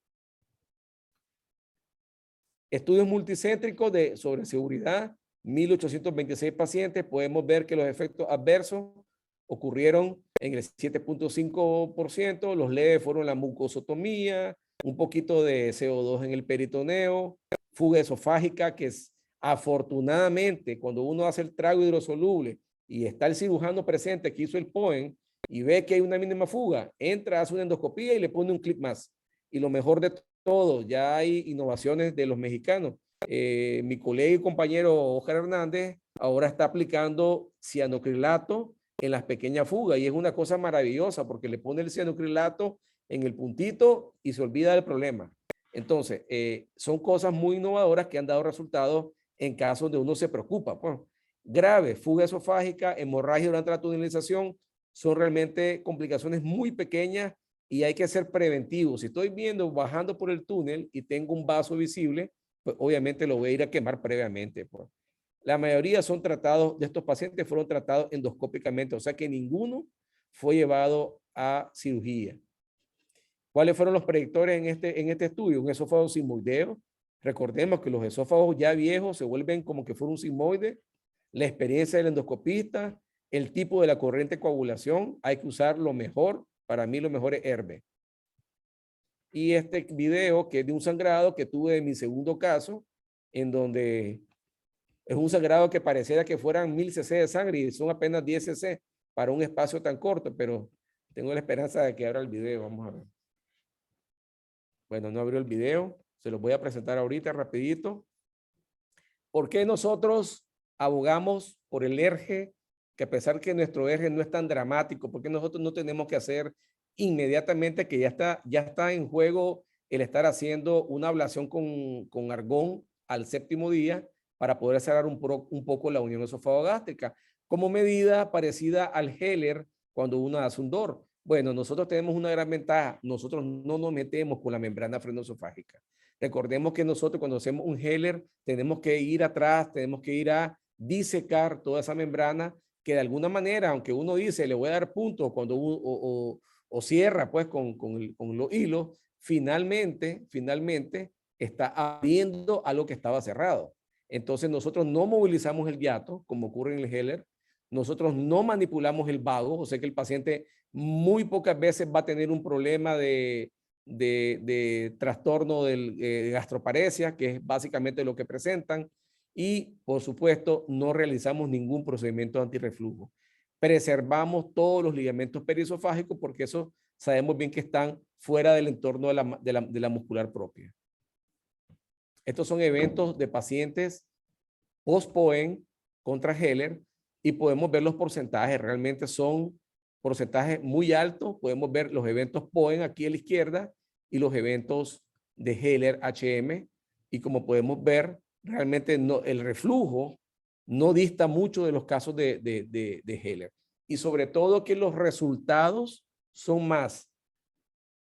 [SPEAKER 2] Estudios multicéntricos sobre seguridad, 1.826 pacientes. Podemos ver que los efectos adversos ocurrieron en el 7.5%. Los leves fueron la mucosotomía, un poquito de CO2 en el peritoneo, fuga esofágica, que es afortunadamente cuando uno hace el trago hidrosoluble y está el cirujano presente que hizo el POEM y ve que hay una mínima fuga, entra, hace una endoscopía y le pone un clip más. Y lo mejor de todo, ya hay innovaciones de los mexicanos. Mi colega y compañero Oscar Hernández ahora está aplicando cianocrilato en las pequeñas fugas y es una cosa maravillosa porque le pone el cianocrilato en el puntito y se olvida del problema. Entonces, son cosas muy innovadoras que han dado resultados en casos donde uno se preocupa. Pues, grave, fuga esofágica, hemorragia durante la tunelización, son realmente complicaciones muy pequeñas y hay que ser preventivo. Si estoy viendo bajando por el túnel y tengo un vaso visible, pues obviamente lo voy a ir a quemar previamente. Pues. La mayoría son tratados, de estos pacientes fueron tratados endoscópicamente, o sea que ninguno fue llevado a cirugía. ¿Cuáles fueron los predictores en este estudio? Un esófago sigmoideo. Recordemos que los esófagos ya viejos se vuelven como que fuera un sigmoide. La experiencia del endoscopista, el tipo de la corriente de coagulación, hay que usar lo mejor. Para mí lo mejor es HERBE. Y este video que es de un sangrado que tuve en mi segundo caso, en donde es un sangrado que pareciera que fueran 1000 cc de sangre y son apenas 10 cc para un espacio tan corto, pero tengo la esperanza de que abra el video. Vamos a ver. Bueno, no abrió el video. Se los voy a presentar ahorita rapidito. ¿Por qué nosotros abogamos por el ERGE? Que a pesar que nuestro ERGE no es tan dramático, ¿por qué nosotros no tenemos que hacer inmediatamente que ya está en juego el estar haciendo una ablación con argón al 7º día para poder cerrar un poco la unión esofagogástrica, como medida parecida al Heller cuando uno hace un DOR? Bueno, nosotros tenemos una gran ventaja. Nosotros no nos metemos con la membrana frenoesofágica. Recordemos que nosotros cuando hacemos un Heller tenemos que ir atrás, tenemos que ir a disecar toda esa membrana que de alguna manera, aunque uno dice le voy a dar puntos cuando o cierra pues con los hilos, finalmente está abriendo a lo que estaba cerrado. Entonces nosotros no movilizamos el hiato como ocurre en el Heller, nosotros no manipulamos el vago, o sea que el paciente muy pocas veces va a tener un problema de trastorno de gastroparesia, que es básicamente lo que presentan, y por supuesto no realizamos ningún procedimiento antirreflujo. preservamos todos los ligamentos periesofágicos porque esos sabemos bien que están fuera del entorno de la muscular propia. Estos son eventos de pacientes post-POEM contra Heller y podemos ver los porcentajes. Realmente son porcentajes muy altos. Podemos ver los eventos POEM aquí a la izquierda y los eventos de Heller HM. Y como podemos ver, realmente no, el reflujo no dista mucho de los casos de Heller. Y sobre todo que los resultados son más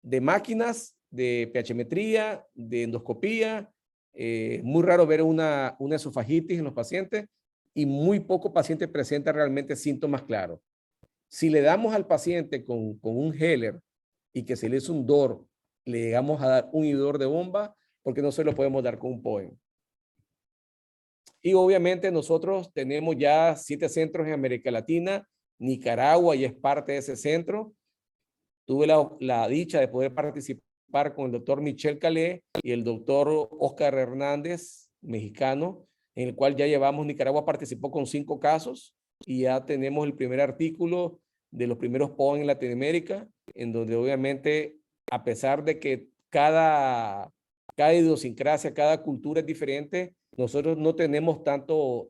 [SPEAKER 2] de máquinas, de pHmetría, de endoscopía. Muy raro ver una esofagitis en los pacientes y muy poco paciente presenta realmente síntomas claros. Si le damos al paciente con un Heller y que se le hizo un DOR, le llegamos a dar un inhibidor de bomba, porque no se lo podemos dar con un POEM. Y obviamente nosotros tenemos ya 7 centros en América Latina. Nicaragua ya es parte de ese centro. Tuve la dicha de poder participar con el doctor Michel Calais y el doctor Oscar Hernández, mexicano, en el cual ya llevamos, Nicaragua participó con 5 casos y ya tenemos el primer artículo de los primeros POEM en Latinoamérica, en donde obviamente, a pesar de que cada idiosincrasia, cada cultura es diferente, nosotros no tenemos tanto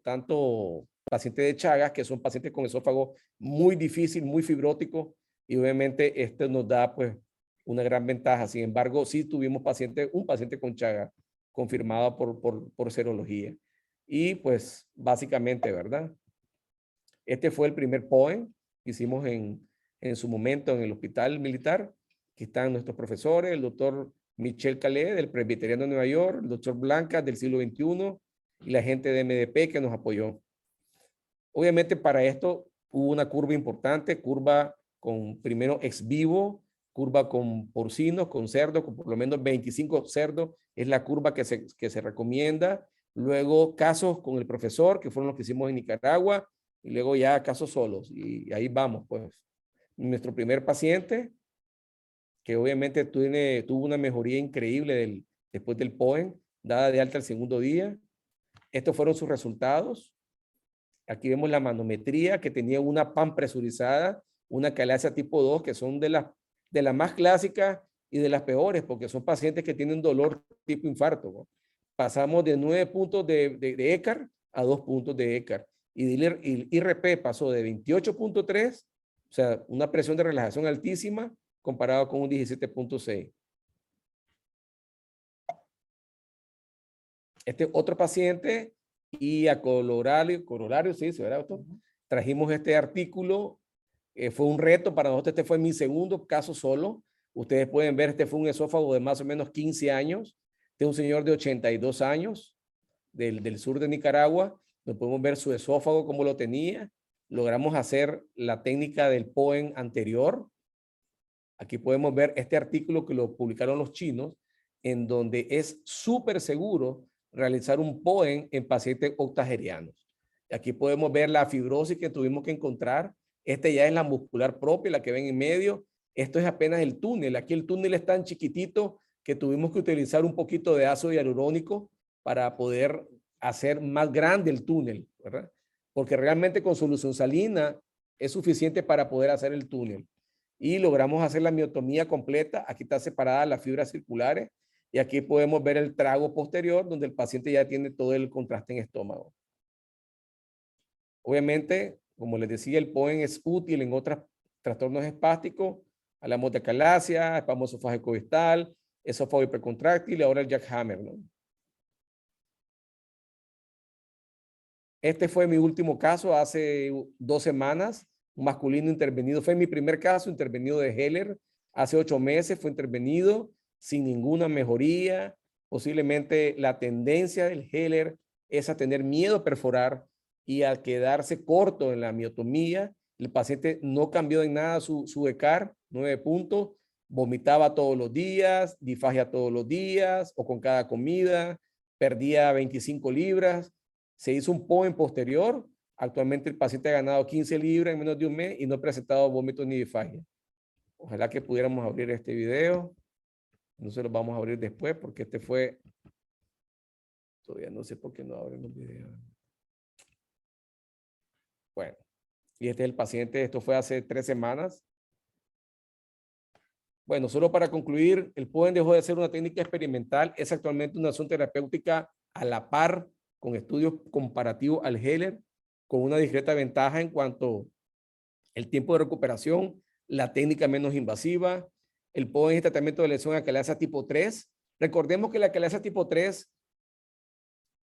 [SPEAKER 2] pacientes de Chagas, que son pacientes con esófago muy difícil, muy fibrótico, y obviamente esto nos da pues una gran ventaja. Sin embargo, sí tuvimos un paciente con Chagas confirmado por serología. Y pues básicamente, ¿verdad? Este fue el primer POEM que hicimos en su momento en el hospital militar. Aquí están nuestros profesores, el doctor Michel Calais del Presbiteriano de Nueva York, el doctor Blanca del siglo XXI y la gente de MDP que nos apoyó. Obviamente para esto hubo una curva importante, curva con primero ex vivo, curva con porcinos, con cerdos, con por lo menos 25 cerdos, es la curva que se recomienda. Luego casos con el profesor, que fueron los que hicimos en Nicaragua, y luego ya casos solos. Y ahí vamos, pues. Nuestro primer paciente, que obviamente tuvo una mejoría increíble después del POEM, dada de alta el segundo día. Estos fueron sus resultados. Aquí vemos la manometría, que tenía una PAN presurizada, una calasia tipo 2, que son de las más clásicas y de las peores, porque son pacientes que tienen dolor tipo infarto, ¿no? Pasamos de 9 puntos de ECAR a 2 puntos de ECAR. Y el IRP pasó de 28.3, o sea, una presión de relajación altísima, comparado con un 17.6. Este otro paciente, y a corolario, sí, ¿verdad, doctor? Trajimos este artículo, fue un reto para nosotros, este fue mi segundo caso solo. Ustedes pueden ver, este fue un esófago de más o menos 15 años, de un señor de 82 años, del sur de Nicaragua. Nos podemos ver su esófago, cómo lo tenía. Logramos hacer la técnica del POEM anterior. Aquí podemos ver este artículo que lo publicaron los chinos, en donde es súper seguro realizar un POEM en pacientes octogenarios. Aquí podemos ver la fibrosis que tuvimos que encontrar. Este ya es la muscular propia, la que ven en medio. Esto es apenas el túnel. Aquí el túnel es tan chiquitito que tuvimos que utilizar un poquito de ácido hialurónico para poder hacer más grande el túnel, ¿verdad? Porque realmente con solución salina es suficiente para poder hacer el túnel. Y logramos hacer la miotomía completa. Aquí está separada las fibras circulares y aquí podemos ver el trago posterior donde el paciente ya tiene todo el contraste en estómago. Obviamente, como les decía, el POEM es útil en otros trastornos espásticos. Hablamos de acalasia, espasmo esofágico distal, esófago hipercontráctil y ahora el jackhammer, ¿no? Este fue mi último caso hace 2 semanas. Un masculino intervenido. Fue mi primer caso intervenido de Heller. Hace 8 meses fue intervenido sin ninguna mejoría. Posiblemente la tendencia del Heller es a tener miedo a perforar y a quedarse corto en la miotomía. El paciente no cambió en nada su ECAR, 9 puntos. Vomitaba todos los días, disfagia todos los días o con cada comida. Perdía 25 libras. Se hizo un POEM posterior. Actualmente el paciente ha ganado 15 libras en menos de un mes y no ha presentado vómitos ni disfagia. Ojalá que pudiéramos abrir este video. No se lo vamos a abrir después porque este fue... Todavía no sé por qué no abren los videos. Bueno, Y este es el paciente, esto fue hace 3 semanas. Bueno, solo para concluir, el POEM dejó de ser una técnica experimental, es actualmente una acción terapéutica a la par con estudios comparativos al Heller, con una discreta ventaja en cuanto al tiempo de recuperación, la técnica menos invasiva. El POEM es tratamiento de lesión acalasa tipo 3. Recordemos que la acalasa tipo 3,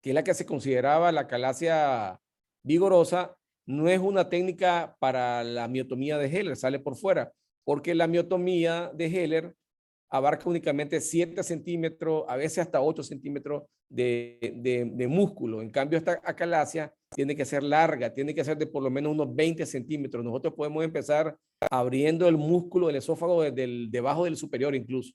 [SPEAKER 2] que es la que se consideraba la acalasia vigorosa, no es una técnica para la miotomía de Heller, sale por fuera, porque la miotomía de Heller abarca únicamente 7 centímetros, a veces hasta 8 centímetros de músculo. En cambio, esta acalasia tiene que ser larga, tiene que ser de por lo menos unos 20 centímetros. Nosotros podemos empezar abriendo el músculo del esófago debajo del superior incluso.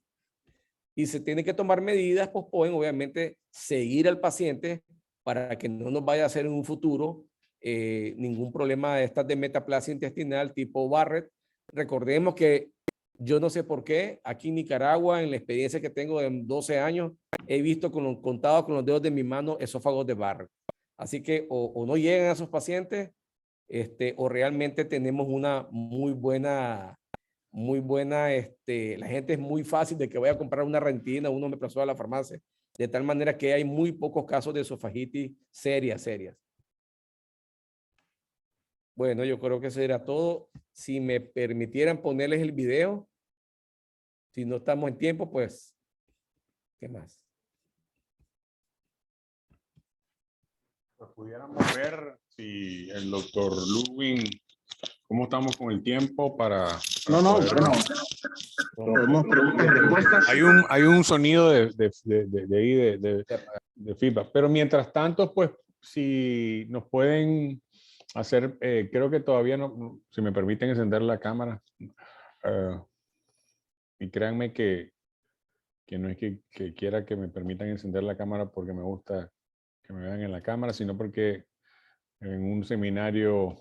[SPEAKER 2] Y se tiene que tomar medidas, pues pueden obviamente seguir al paciente para que no nos vaya a hacer en un futuro ningún problema de estas de metaplasia intestinal tipo Barrett. Recordemos que yo no sé por qué, aquí en Nicaragua, en la experiencia que tengo de 12 años, he visto contado con los dedos de mi mano esófagos de Barrett. Así que o no llegan a esos pacientes, o realmente tenemos una muy buena, la gente es muy fácil de que vaya a comprar una rentina, uno me pasó a la farmacia, de tal manera que hay muy pocos casos de esofagitis serias. Bueno, yo creo que eso era todo. Si me permitieran ponerles el video, si no estamos en tiempo, pues, ¿qué más?
[SPEAKER 1] Pues pudiéramos ver si el doctor Ludwig, cómo estamos con el tiempo para
[SPEAKER 3] No,
[SPEAKER 1] poder-
[SPEAKER 3] bueno, podemos preguntas y respuestas.
[SPEAKER 1] Hay un sonido de feedback, pero mientras tanto, pues, si nos pueden hacer, creo que todavía no, si me permiten encender la cámara, y créanme que no es que quiera que me permitan encender la cámara porque me gusta que me vean en la cámara, sino porque en un seminario,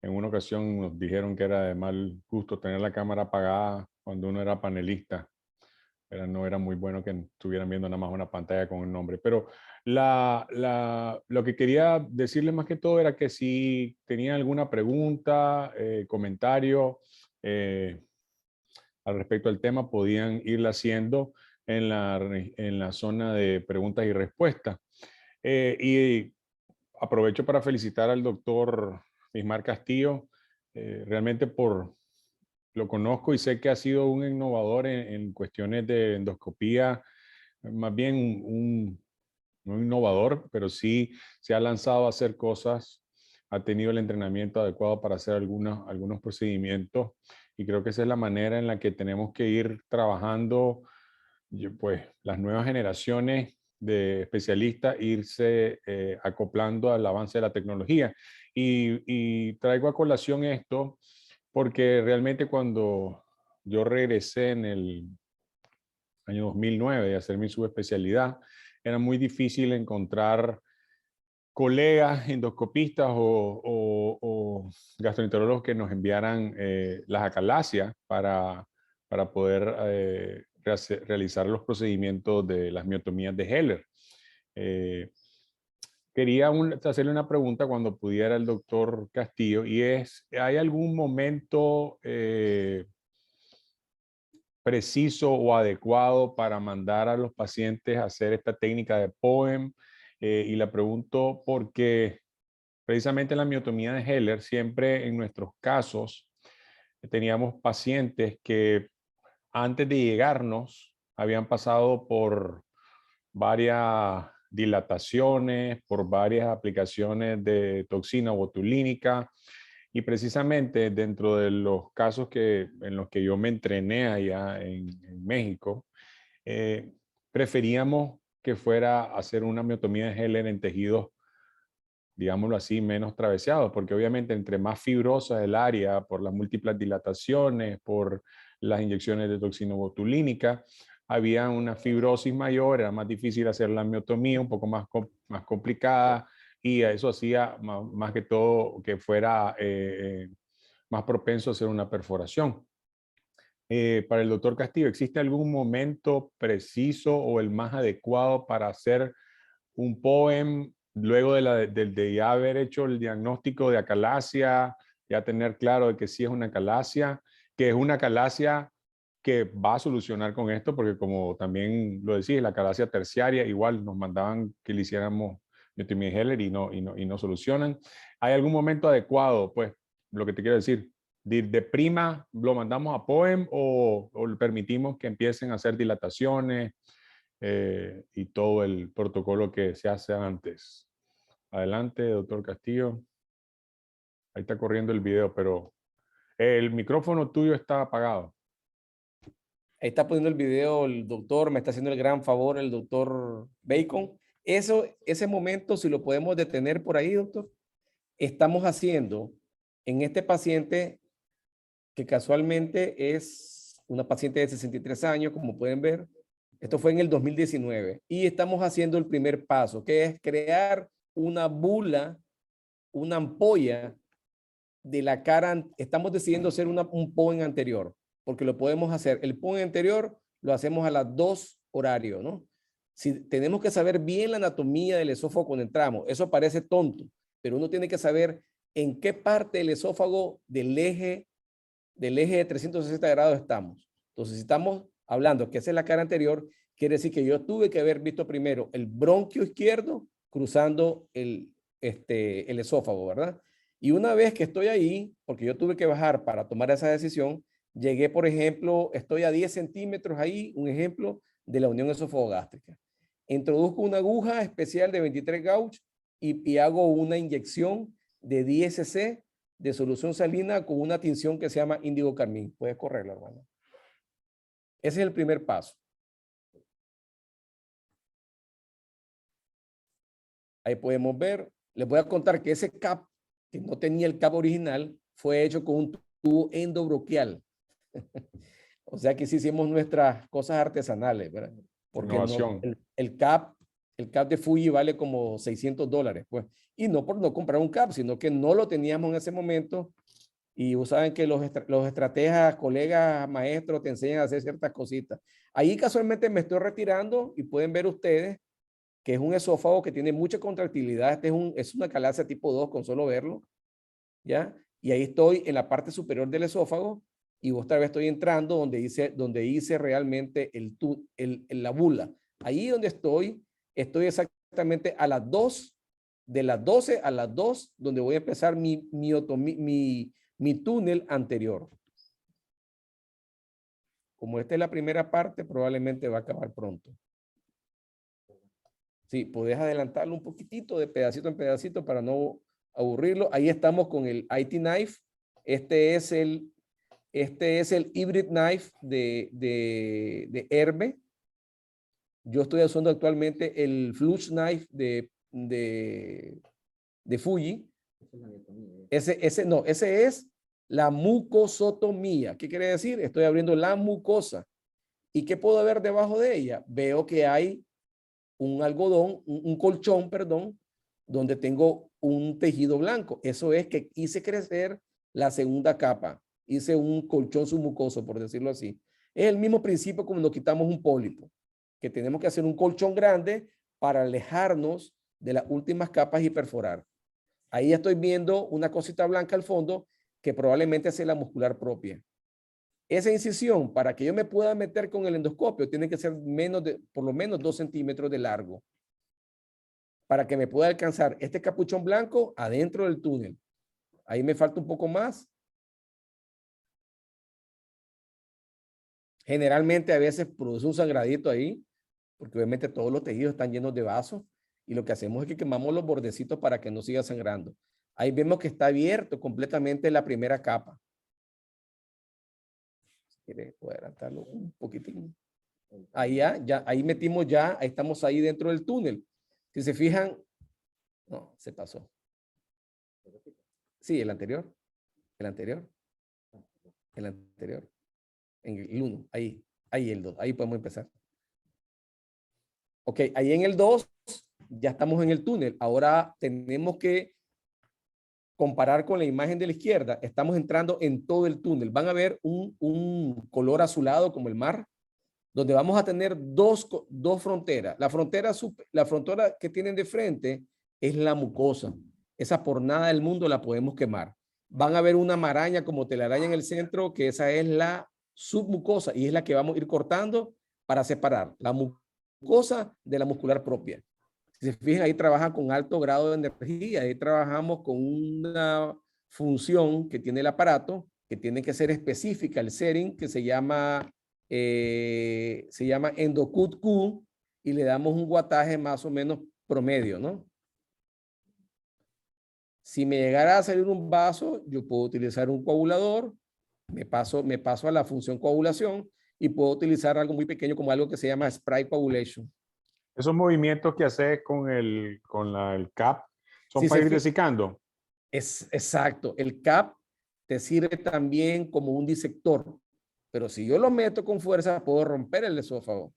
[SPEAKER 1] en una ocasión nos dijeron que era de mal gusto tener la cámara apagada cuando uno era panelista. No era muy bueno que estuvieran viendo nada más una pantalla con un nombre. Pero lo que quería decirle más que todo era que si tenían alguna pregunta, comentario al respecto al tema, podían irla haciendo en la zona de preguntas y respuestas. Y aprovecho para felicitar al doctor Bismar Castillo, realmente lo conozco y sé que ha sido un innovador en cuestiones de endoscopía, más bien no innovador, pero sí se ha lanzado a hacer cosas, ha tenido el entrenamiento adecuado para hacer algunos procedimientos y creo que esa es la manera en la que tenemos que ir trabajando, pues las nuevas generaciones de especialistas, irse acoplando al avance de la tecnología. Y traigo a colación esto porque realmente cuando yo regresé en el año 2009 de hacer mi subespecialidad, era muy difícil encontrar colegas endoscopistas o gastroenterólogos que nos enviaran las acalasias para poder realizar los procedimientos de las miotomías de Heller. Quería hacerle una pregunta cuando pudiera el doctor Castillo, y es, ¿hay algún momento preciso o adecuado para mandar a los pacientes a hacer esta técnica de POEM? Y la pregunto porque precisamente en la miotomía de Heller, siempre en nuestros casos, teníamos pacientes que antes de llegarnos habían pasado por varias dilataciones, por varias aplicaciones de toxina botulínica, y precisamente dentro de los casos en los que yo me entrené allá en México, eh, preferíamos que fuera a hacer una miotomía de Heller en tejidos, digámoslo así, menos traveseados, porque obviamente entre más fibrosa el área por las múltiples dilataciones, por las inyecciones de toxina botulínica, había una fibrosis mayor, era más difícil hacer la miotomía, un poco más complicada, y eso hacía más que todo que fuera más propenso a hacer una perforación. Para el doctor Castillo, ¿existe algún momento preciso o el más adecuado para hacer un POEM luego de ya haber hecho el diagnóstico de acalasia, ya tener claro de que sí es una acalasia, que es una acalasia que va a solucionar con esto, porque como también lo decís, la acalasia terciaria, igual nos mandaban que le hiciéramos Yotimir Heller y no solucionan. ¿Hay algún momento adecuado? Pues lo que te quiero decir, de prima lo mandamos a POEM o le permitimos que empiecen a hacer dilataciones y todo el protocolo que se hace antes. Adelante, doctor Castillo. Ahí está corriendo el video, pero el micrófono tuyo está apagado.
[SPEAKER 2] Ahí está poniendo el video el doctor, me está haciendo el gran favor el doctor Bacon. Ese momento, si lo podemos detener por ahí, doctor, estamos haciendo en este paciente que casualmente es una paciente de 63 años, como pueden ver. Esto fue en el 2019 y estamos haciendo el primer paso, que es crear una bula, una ampolla de la cara. Estamos decidiendo hacer un POEM anterior, porque lo podemos hacer. El POEM anterior lo hacemos a las 2 horarios, ¿no? Si tenemos que saber bien la anatomía del esófago cuando entramos, eso parece tonto, pero uno tiene que saber en qué parte del esófago del eje de 360 grados estamos. Entonces, si estamos hablando que esa es la cara anterior, quiere decir que yo tuve que haber visto primero el bronquio izquierdo cruzando el esófago, ¿verdad? Y una vez que estoy ahí, porque yo tuve que bajar para tomar esa decisión, llegué, por ejemplo, estoy a 10 centímetros ahí, un ejemplo de la unión esofagogástrica. Introduzco una aguja especial de 23 gauge y hago una inyección de 10 cc de solución salina con una tinción que se llama índigo carmín. Puedes correrlo, hermano. Ese es el primer paso. Ahí podemos ver. Les voy a contar que ese cap, que no tenía el cap original, fue hecho con un tubo endobroquial. O sea que sí hicimos nuestras cosas artesanales, ¿verdad? Porque no, el cap de Fuji vale como $600, pues. Y no por no comprar un cap, sino que no lo teníamos en ese momento. Y saben que los estrategas, colegas, maestros te enseñan a hacer ciertas cositas. Ahí casualmente me estoy retirando y pueden ver ustedes que es un esófago que tiene mucha contractilidad. Es una acalasia tipo 2 con solo verlo, ¿ya? Y ahí estoy en la parte superior del esófago y otra vez estoy entrando donde hice realmente la bula. Ahí donde estoy exactamente a las 2, de las 12 a las 2, donde voy a empezar mi túnel anterior. Como esta es la primera parte, probablemente va a acabar pronto. Sí, podés adelantarlo un poquitito de pedacito en pedacito para no aburrirlo. Ahí estamos con el IT Knife. Este es el Hybrid Knife de Herbe. Yo estoy usando actualmente el Flush Knife de Fuji. Ese es la mucosotomía. ¿Qué quiere decir? Estoy abriendo la mucosa. ¿Y qué puedo ver debajo de ella? Veo que hay un algodón, un colchón, perdón, donde tengo un tejido blanco. Eso es que hice crecer la segunda capa. Hice un colchón submucoso, por decirlo así. Es el mismo principio como nos quitamos un pólipo, que tenemos que hacer un colchón grande para alejarnos de las últimas capas y perforar. Ahí estoy viendo una cosita blanca al fondo que probablemente sea la muscular propia. Esa incisión, para que yo me pueda meter con el endoscopio, tiene que ser por lo menos 2 centímetros de largo. Para que me pueda alcanzar este capuchón blanco adentro del túnel. Ahí me falta un poco más. Generalmente a veces produce un sangradito ahí, porque obviamente todos los tejidos están llenos de vasos. Y lo que hacemos es que quemamos los bordecitos para que no siga sangrando. Ahí vemos que está abierto completamente la primera capa. ¿Quiere poder adelantarlo un poquitín? Ahí ahí metimos ahí estamos ahí dentro del túnel. Si se fijan, no, se pasó. Sí, el anterior. En el 1, ahí el 2, ahí podemos empezar. Ok, ahí en el 2 ya estamos en el túnel. Ahora tenemos que comparar con la imagen de la izquierda. Estamos entrando en todo el túnel. Van a ver un color azulado como el mar, donde vamos a tener dos fronteras. La frontera que tienen de frente es la mucosa. Esa por nada del mundo la podemos quemar. Van a ver una maraña como telaraña en el centro, que esa es la submucosa y es la que vamos a ir cortando para separar la mucosa de la muscular propia. Si se fijan, ahí trabajan con alto grado de energía, ahí trabajamos con una función que tiene el aparato, que tiene que ser específica, el setting, que se llama EndoCut-Q, y le damos un guataje más o menos promedio, ¿no? Si me llegara a salir un vaso, yo puedo utilizar un coagulador, me paso a la función coagulación y puedo utilizar algo muy pequeño como algo que se llama spray coagulation.
[SPEAKER 1] Esos movimientos que haces con el CAP son
[SPEAKER 2] Sí,
[SPEAKER 1] para ir desicando.
[SPEAKER 2] Es exacto. El CAP te sirve también como un disector, pero si yo lo meto con fuerza, puedo romper el esófago.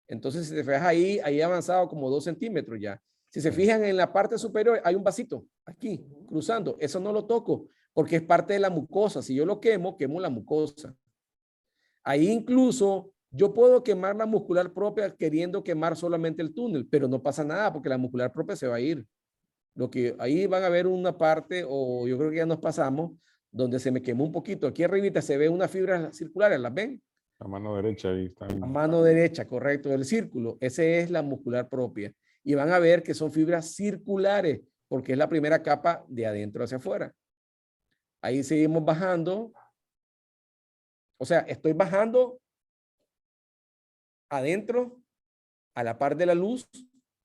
[SPEAKER 2] Entonces, si te fijas ahí he avanzado como 2 centímetros ya. Si se fijan en la parte superior, hay un vasito aquí, cruzando. Eso no lo toco porque es parte de la mucosa. Si yo lo quemo, quemo la mucosa. Ahí incluso yo puedo quemar la muscular propia queriendo quemar solamente el túnel, pero no pasa nada porque la muscular propia se va a ir. Lo que ahí van a ver una parte, o yo creo que ya nos pasamos, donde se me quemó un poquito. Aquí arribita se ve unas fibras circulares, ¿las ven?
[SPEAKER 1] La mano derecha ahí está.
[SPEAKER 2] La mano derecha, correcto, del círculo. Ese es la muscular propia. Y van a ver que son fibras circulares, porque es la primera capa de adentro hacia afuera. Ahí seguimos bajando. O sea, estoy bajando adentro, a la par de la luz,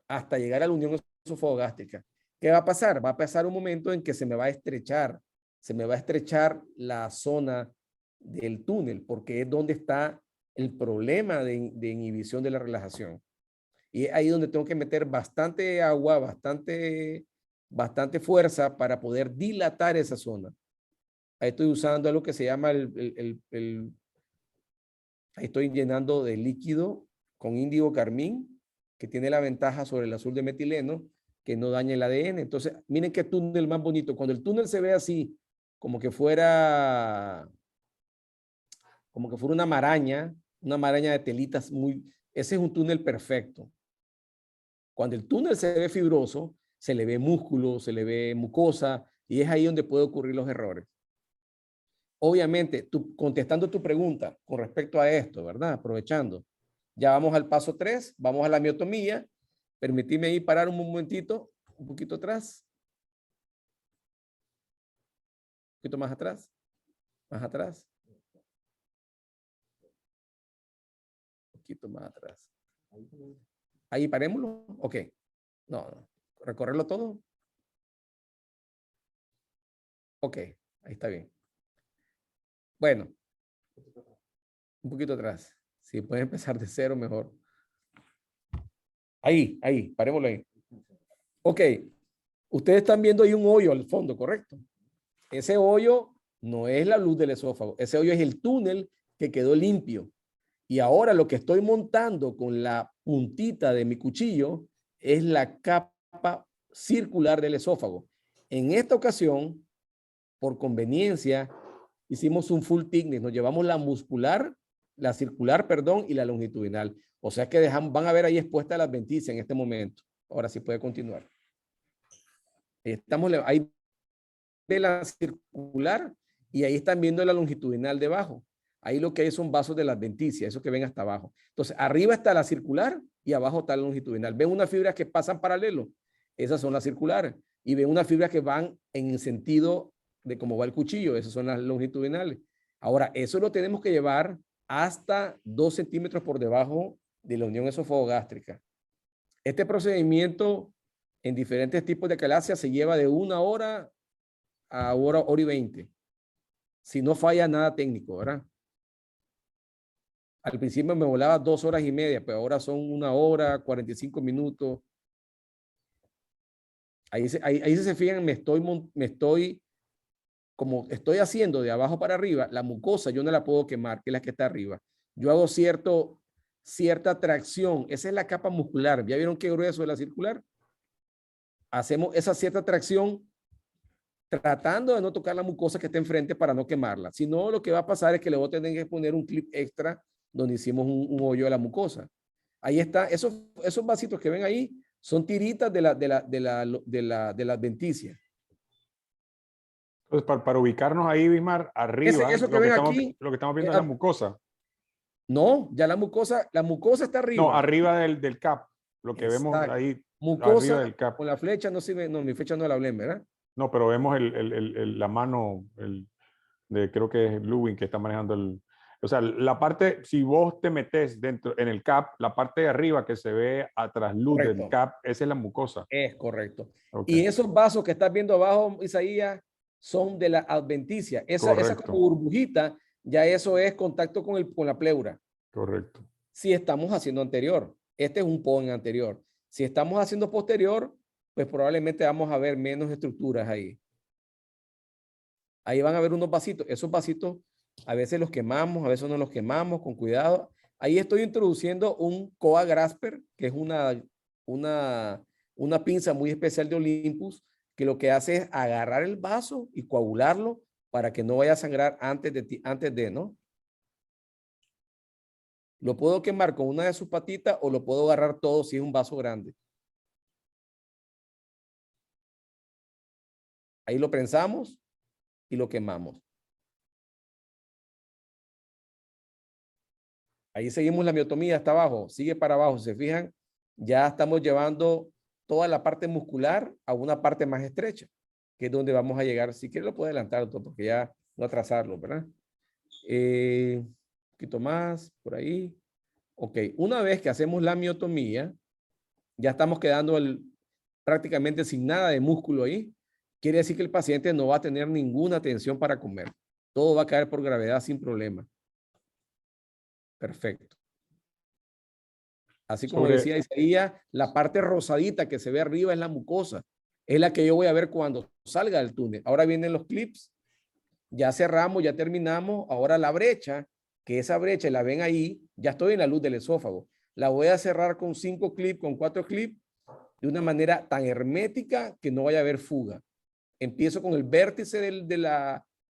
[SPEAKER 2] hasta llegar a la unión esofagogástrica. ¿Qué va a pasar? Va a pasar un momento en que se me va a estrechar la zona del túnel, porque es donde está el problema de inhibición de la relajación. Y es ahí donde tengo que meter bastante agua, bastante fuerza para poder dilatar esa zona. Ahí estoy usando algo que se llama ahí estoy llenando de líquido con índigo carmín, que tiene la ventaja sobre el azul de metileno, que no daña el ADN. Entonces, miren qué túnel más bonito. Cuando el túnel se ve así, como que fuera una maraña de telitas ese es un túnel perfecto. Cuando el túnel se ve fibroso, se le ve músculo, se le ve mucosa, y es ahí donde pueden ocurrir los errores. Obviamente, contestando tu pregunta con respecto a esto, ¿verdad? Aprovechando. Ya vamos al paso 3, vamos a la miotomía. Permitime ahí parar un momentito, un poquito atrás. Un poquito más atrás. Más atrás. Un poquito más atrás. Ahí parémoslo. Ok. No. ¿Recorrerlo todo? Ok. Ahí está bien. Bueno. Un poquito atrás. Si puede empezar de cero, mejor. Ahí. Parémoslo ahí. Ok. Ustedes están viendo ahí un hoyo al fondo, ¿correcto? Ese hoyo no es la luz del esófago. Ese hoyo es el túnel que quedó limpio. Y ahora lo que estoy montando con la puntita de mi cuchillo es la capa circular del esófago. En esta ocasión, por conveniencia, hicimos un full thickness. Nos llevamos la circular, y la longitudinal. O sea que van a ver ahí expuestas las adventicia en este momento. Ahora sí puede continuar. Estamos ahí de la circular y ahí están viendo la longitudinal debajo. Ahí lo que hay son vasos de la adventicia, esos que ven hasta abajo. Entonces, arriba está la circular y abajo está la longitudinal. ¿Ven unas fibras que pasan paralelo? Esas son las circulares. Y ven unas fibras que van en el sentido de cómo va el cuchillo. Esas son las longitudinales. Ahora, eso lo tenemos que llevar hasta 2 centímetros por debajo de la unión esofagogástrica. Este procedimiento en diferentes tipos de calasia se lleva de 1 hora a hora y 20. Si no falla nada técnico, ¿verdad? Al principio me volaba 2 horas y media, pero ahora son 1 hora, 45 minutos. Ahí se fijan, como estoy haciendo de abajo para arriba, la mucosa yo no la puedo quemar, que es la que está arriba. Yo hago cierta tracción. Esa es la capa muscular. ¿Ya vieron qué grueso es la circular? Hacemos esa cierta tracción tratando de no tocar la mucosa que está enfrente para no quemarla. Si no, lo que va a pasar es que le voy a tener que poner un clip extra donde hicimos un hoyo a la mucosa. Ahí está. Esos vasitos que ven ahí Son tiritas de la adventicia.
[SPEAKER 1] Entonces, para ubicarnos ahí, Bismar, arriba,
[SPEAKER 2] Eso que ven aquí,
[SPEAKER 1] lo que estamos viendo es la mucosa.
[SPEAKER 2] no, ya la mucosa está arriba.
[SPEAKER 1] No, arriba del cap, lo que vemos
[SPEAKER 2] Exacto.
[SPEAKER 1] ahí,
[SPEAKER 2] Mucosa
[SPEAKER 1] arriba del cap.
[SPEAKER 2] con la flecha, no sirve, no, mi flecha no la hablé, ¿verdad?
[SPEAKER 1] No, pero vemos la mano creo que es Luwin que está manejando o sea, la parte, si vos te metes dentro, en el cap, la parte de arriba que se ve a trasluz del
[SPEAKER 2] Correcto.
[SPEAKER 1] cap, esa es la mucosa.
[SPEAKER 2] Es correcto.
[SPEAKER 1] Okay.
[SPEAKER 2] Y esos vasos que estás viendo abajo, Isaías, son de la adventicia. Esa como burbujita, ya eso es contacto con la pleura.
[SPEAKER 1] Correcto.
[SPEAKER 2] Si estamos haciendo anterior, este es un POEN anterior. Si estamos haciendo posterior, pues probablemente vamos a ver menos estructuras ahí. Ahí van a ver unos vasitos. Esos vasitos a veces los quemamos, a veces no los quemamos, con cuidado. Ahí estoy introduciendo un Koa Grasper, que es una pinza muy especial de Olympus, que lo que hace es agarrar el vaso y coagularlo para que no vaya a sangrar antes de, ¿no? Lo puedo quemar con una de sus patitas o lo puedo agarrar todo si es un vaso grande. Ahí lo prensamos y lo quemamos. Ahí seguimos la miotomía hasta abajo, sigue para abajo. ¿Se fijan? Ya estamos llevando toda la parte muscular a una parte más estrecha, que es donde vamos a llegar. Si quiere lo puedo adelantar, porque ya no atrasarlo, ¿verdad? Un poquito más, por ahí. Ok, una vez que hacemos la miotomía, ya estamos quedando prácticamente sin nada de músculo ahí. Quiere decir que el paciente no va a tener ninguna tensión para comer. Todo va a caer por gravedad sin problema. Perfecto. Así como decía Isaías, la parte rosadita que se ve arriba es la mucosa. Es la que yo voy a ver cuando salga del túnel. Ahora vienen los clips. Ya cerramos, ya terminamos. Ahora la brecha, que esa brecha la ven ahí, ya estoy en la luz del esófago. La voy a cerrar con 5 clips, con 4 clips, de una manera tan hermética que no vaya a haber fuga. Empiezo con el vértice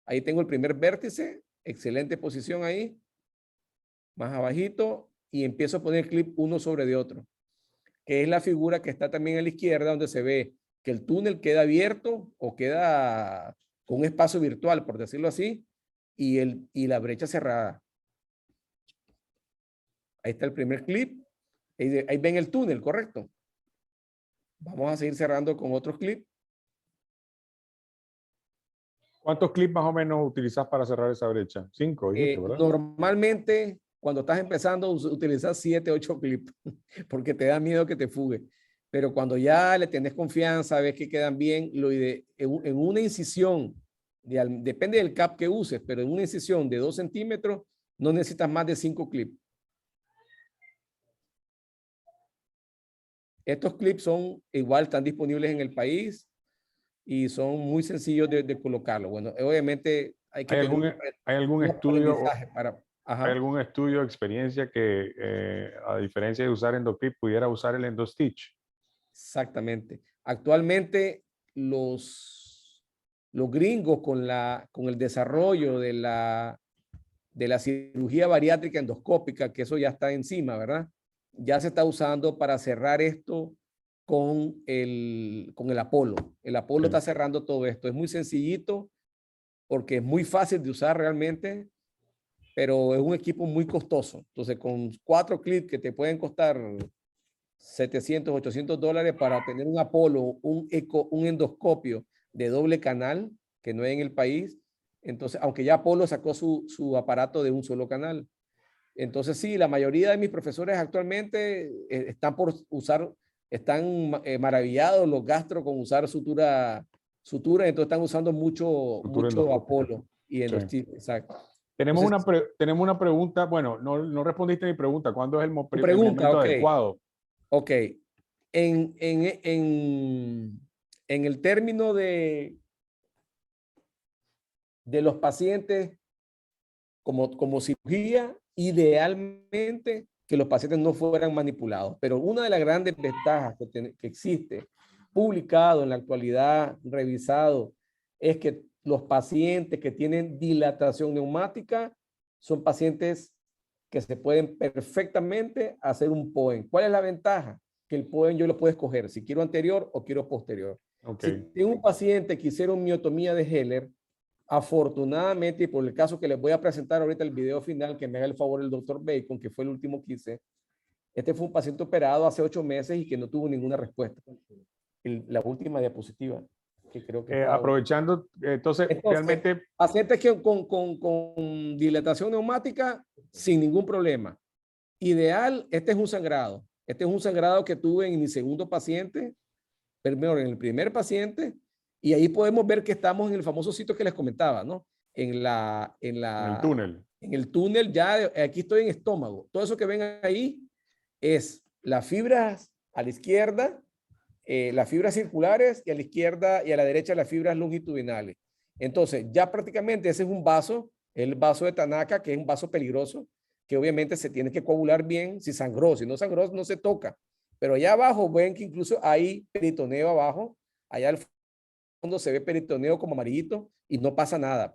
[SPEAKER 2] ahí tengo el primer vértice, excelente posición ahí, más abajito, y empiezo a poner clip uno sobre de otro, que es la figura que está también a la izquierda, donde se ve que el túnel queda abierto o queda con un espacio virtual, por decirlo así, y la brecha cerrada. Ahí está el primer clip. Ahí ven el túnel, ¿correcto? Vamos a seguir cerrando con otros clips.
[SPEAKER 1] ¿Cuántos clips más o menos utilizas para cerrar esa brecha? 5, dijiste, ¿verdad?
[SPEAKER 2] Normalmente, cuando estás empezando, utilizas 7, 8 clips, porque te da miedo que te fugue. Pero cuando ya le tenés confianza, ves que quedan bien, en una incisión, depende del cap que uses, pero en una incisión de 2 centímetros, no necesitas más de 5 clips. Estos clips están disponibles en el país y son muy sencillos de colocarlo. Bueno, obviamente hay que tener
[SPEAKER 1] ¿Hay algún estudio
[SPEAKER 2] ¿Hay
[SPEAKER 1] algún estudio o experiencia que a diferencia de usar EndoClip pudiera usar el EndoStitch?
[SPEAKER 2] Exactamente. Actualmente los gringos con el desarrollo de la cirugía bariátrica endoscópica, que eso ya está encima, ¿verdad? Ya se está usando para cerrar esto con el Apolo. El Apolo está cerrando todo esto. Es muy sencillito porque es muy fácil de usar realmente, pero es un equipo muy costoso. Entonces, con 4 clips que te pueden costar $700, $800 para tener un Apolo, un endoscopio de doble canal, que no hay en el país. Entonces, aunque ya Apolo sacó su aparato de un solo canal. Entonces, sí, la mayoría de mis profesores actualmente están maravillados los gastros con usar sutura, entonces están usando mucho Apolo y endoscopio. Exacto.
[SPEAKER 1] Tenemos una pregunta, bueno, no respondiste a mi pregunta. ¿Cuándo es el momento adecuado?
[SPEAKER 2] Ok. En el término de los pacientes como cirugía, idealmente que los pacientes no fueran manipulados. Pero una de las grandes ventajas que existe, publicado en la actualidad, revisado, es que los pacientes que tienen dilatación neumática son pacientes que se pueden perfectamente hacer un POEN. ¿Cuál es la ventaja? que el POEM yo lo puedo escoger, si quiero anterior o quiero posterior.
[SPEAKER 1] Okay.
[SPEAKER 2] Si tengo un paciente que hicieron miotomía de Heller, afortunadamente, y por el caso que les voy a presentar ahorita el video final, que me haga el favor el doctor Bacon, que fue el último que hice, este fue un paciente operado hace 8 meses y que no tuvo ninguna respuesta. La última diapositiva, que creo que
[SPEAKER 1] aprovechando, entonces, realmente...
[SPEAKER 2] Pacientes con dilatación neumática sin ningún problema. Ideal, este es un sangrado. Este es un sangrado que tuve en mi segundo paciente, primero en el primer paciente, y ahí podemos ver que estamos en el famoso sitio que les comentaba, ¿no? En el
[SPEAKER 1] túnel.
[SPEAKER 2] En el túnel, ya aquí estoy en estómago. Todo eso que ven ahí es las fibras a la izquierda, las fibras circulares, y a la izquierda y a la derecha las fibras longitudinales. Entonces, ya prácticamente ese es un vaso, el vaso de Tanaka, que es un vaso peligroso, que obviamente se tiene que coagular bien. Si sangró, si no sangró, no se toca. Pero allá abajo ven que incluso hay peritoneo abajo. Allá al fondo se ve peritoneo como amarillito y no pasa nada.